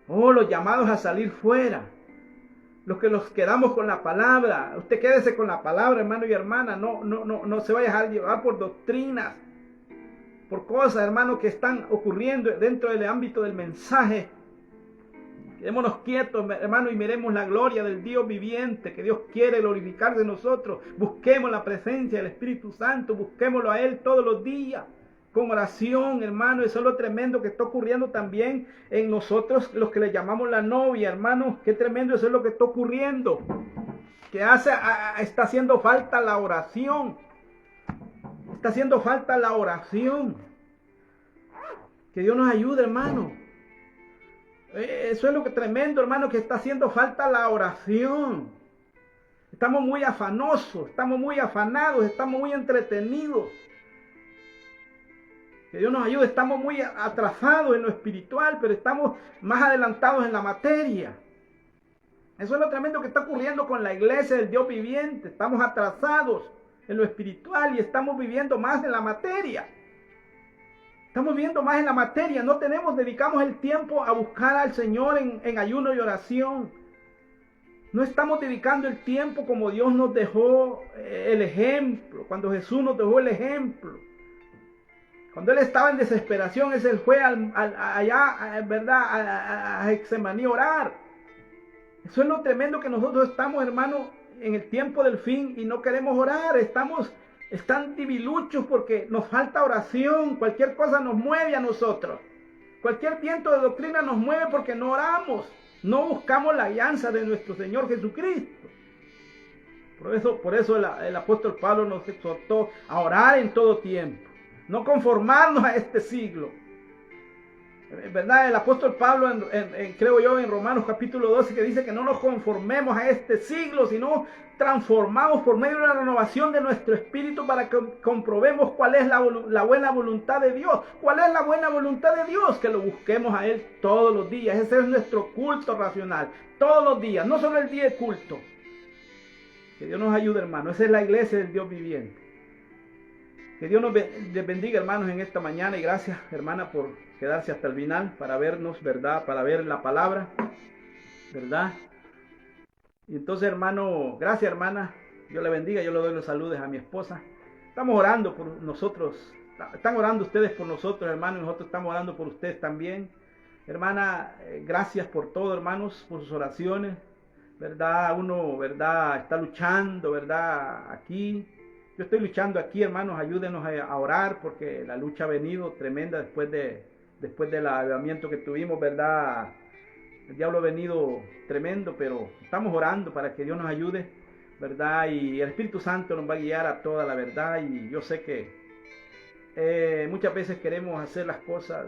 Oh, los llamados a salir fuera. Los que nos quedamos con la palabra. Usted quédese con la palabra, hermano y hermana. No se vaya a dejar llevar por doctrinas, por cosas, hermano, que están ocurriendo dentro del ámbito del mensaje. Quedémonos quietos, hermano, y miremos la gloria del Dios viviente, que Dios quiere glorificarse en nosotros. Busquemos la presencia del Espíritu Santo, busquémoslo a Él todos los días. Con oración, hermano. Eso es lo tremendo que está ocurriendo también en nosotros, los que le llamamos la novia, hermano. Qué tremendo, eso es lo que está ocurriendo. Está haciendo falta la oración. Está haciendo falta la oración. Que Dios nos ayude, hermano. Eso es lo que tremendo, hermano, que está haciendo falta la oración. Estamos muy afanosos, estamos muy afanados, estamos muy entretenidos. Que Dios nos ayude, estamos muy atrasados en lo espiritual, pero estamos más adelantados en la materia. Eso es lo tremendo que está ocurriendo con la iglesia del Dios viviente. Estamos atrasados en lo espiritual y estamos viviendo más en la materia. Estamos viviendo más en la materia. No dedicamos el tiempo a buscar al Señor en ayuno y oración. No estamos dedicando el tiempo como Dios nos dejó el ejemplo, cuando Jesús nos dejó el ejemplo. Cuando Él estaba en desesperación, Él fue allá, ¿verdad? A Getsemaní a orar. Eso es lo tremendo que nosotros estamos, hermano, en el tiempo del fin y no queremos orar. Están debiluchos porque nos falta oración. Cualquier cosa nos mueve a nosotros. Cualquier viento de doctrina nos mueve porque no oramos. No buscamos la alianza de nuestro Señor Jesucristo. Por eso el apóstol Pablo nos exhortó a orar en todo tiempo. No conformarnos a este siglo. ¿Verdad? El apóstol Pablo, creo yo, en Romanos capítulo 12, que dice que no nos conformemos a este siglo, sino transformamos por medio de la renovación de nuestro espíritu para que comprobemos cuál es la buena voluntad de Dios. ¿Cuál es la buena voluntad de Dios? Que lo busquemos a Él todos los días. Ese es nuestro culto racional. Todos los días, no solo el día de culto. Que Dios nos ayude, hermano. Esa es la iglesia del Dios viviente. Que Dios nos bendiga, hermanos, en esta mañana. Y gracias, hermana, por quedarse hasta el final para vernos, ¿verdad? Para ver la palabra, ¿verdad? Y entonces, hermano, gracias, hermana. Dios le bendiga. Yo le doy los saludos a mi esposa. Estamos orando por nosotros. Están orando ustedes por nosotros, hermanos. Nosotros estamos orando por ustedes también. Hermana, gracias por todo, hermanos, por sus oraciones. ¿Verdad? Uno, ¿verdad? Está luchando, ¿verdad? Aquí. Yo estoy luchando aquí, hermanos, ayúdenos a orar porque la lucha ha venido tremenda después del avivamiento que tuvimos, ¿verdad? El diablo ha venido tremendo, pero estamos orando para que Dios nos ayude, ¿verdad? Y el Espíritu Santo nos va a guiar a toda la verdad y yo sé que muchas veces queremos hacer las cosas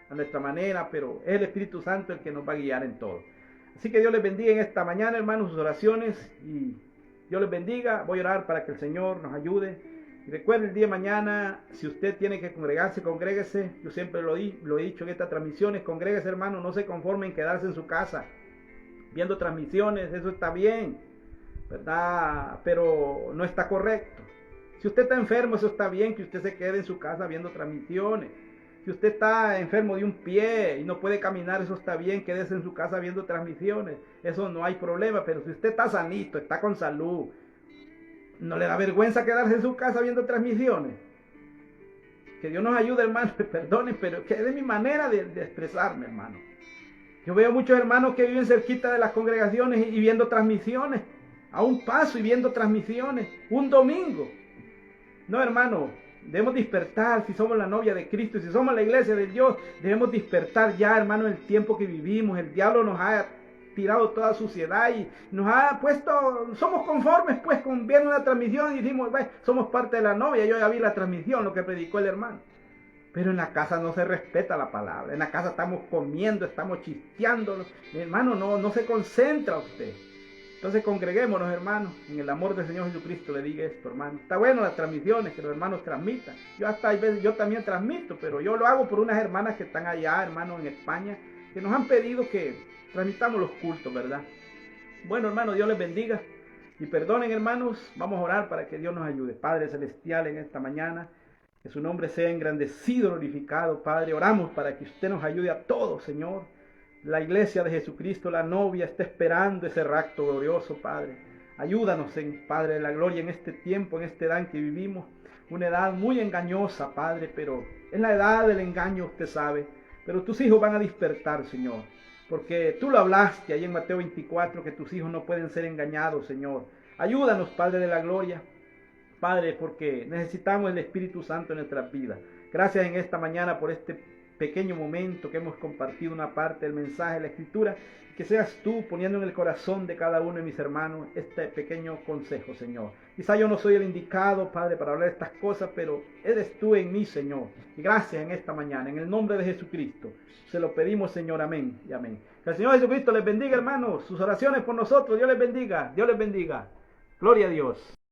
a nuestra manera, pero es el Espíritu Santo el que nos va a guiar en todo. Así que Dios les bendiga en esta mañana, hermanos, sus oraciones y Dios les bendiga. Voy a orar para que el Señor nos ayude. Y recuerde, el día de mañana, si usted tiene que congregarse, congréguese. Yo siempre lo he dicho en estas transmisiones, congréguese, hermano, no se conforme en quedarse en su casa viendo transmisiones. Eso está bien, ¿verdad? Pero no está correcto. Si usted está enfermo, eso está bien que usted se quede en su casa viendo transmisiones. Si usted está enfermo de un pie y no puede caminar, eso está bien, quédese en su casa viendo transmisiones. Eso no hay problema. Pero si usted está sanito, está con salud, ¿no le da vergüenza quedarse en su casa viendo transmisiones? Que Dios nos ayude, hermano. Perdonen, pero que es mi manera de expresarme, hermano. Yo veo muchos hermanos que viven cerquita de las congregaciones y viendo transmisiones. A un paso y viendo transmisiones. Un domingo. No, hermano. Debemos despertar. Si somos la novia de Cristo y si somos la iglesia de Dios, debemos despertar ya, hermano, en el tiempo que vivimos. El diablo nos ha tirado toda suciedad y nos ha puesto, somos conformes pues con ver una transmisión y decimos, bueno, somos parte de la novia, yo ya vi la transmisión, lo que predicó el hermano. Pero en la casa no se respeta la palabra, en la casa estamos comiendo, estamos chisteando, hermano, no se concentra usted. Entonces congreguémonos, hermanos, en el amor del Señor Jesucristo. Le diga esto, hermano. Está bueno las transmisiones, que los hermanos transmitan. Yo hasta hay veces, yo también transmito, pero yo lo hago por unas hermanas que están allá, hermanos, en España, que nos han pedido que transmitamos los cultos, ¿verdad? Bueno, hermanos, Dios les bendiga. Y perdonen, hermanos, vamos a orar para que Dios nos ayude. Padre Celestial, en esta mañana, que su nombre sea engrandecido, glorificado, Padre. Oramos para que usted nos ayude a todos, Señor. La iglesia de Jesucristo, la novia, está esperando ese rapto glorioso, Padre. Ayúdanos, Padre de la gloria, en este tiempo, en esta edad en que vivimos. Una edad muy engañosa, Padre, pero es la edad del engaño, usted sabe. Pero tus hijos van a despertar, Señor. Porque tú lo hablaste ahí en Mateo 24, que tus hijos no pueden ser engañados, Señor. Ayúdanos, Padre de la gloria. Padre, porque necesitamos el Espíritu Santo en nuestras vidas. Gracias en esta mañana por este pequeño momento que hemos compartido una parte del mensaje de la Escritura. Que seas tú poniendo en el corazón de cada uno de mis hermanos este pequeño consejo, Señor. Quizá yo no soy el indicado, Padre, para hablar de estas cosas, pero eres tú en mí, Señor. Y gracias en esta mañana, en el nombre de Jesucristo. Se lo pedimos, Señor, amén y amén. Que el Señor Jesucristo les bendiga, hermanos. Sus oraciones por nosotros, Dios les bendiga. Dios les bendiga. Gloria a Dios.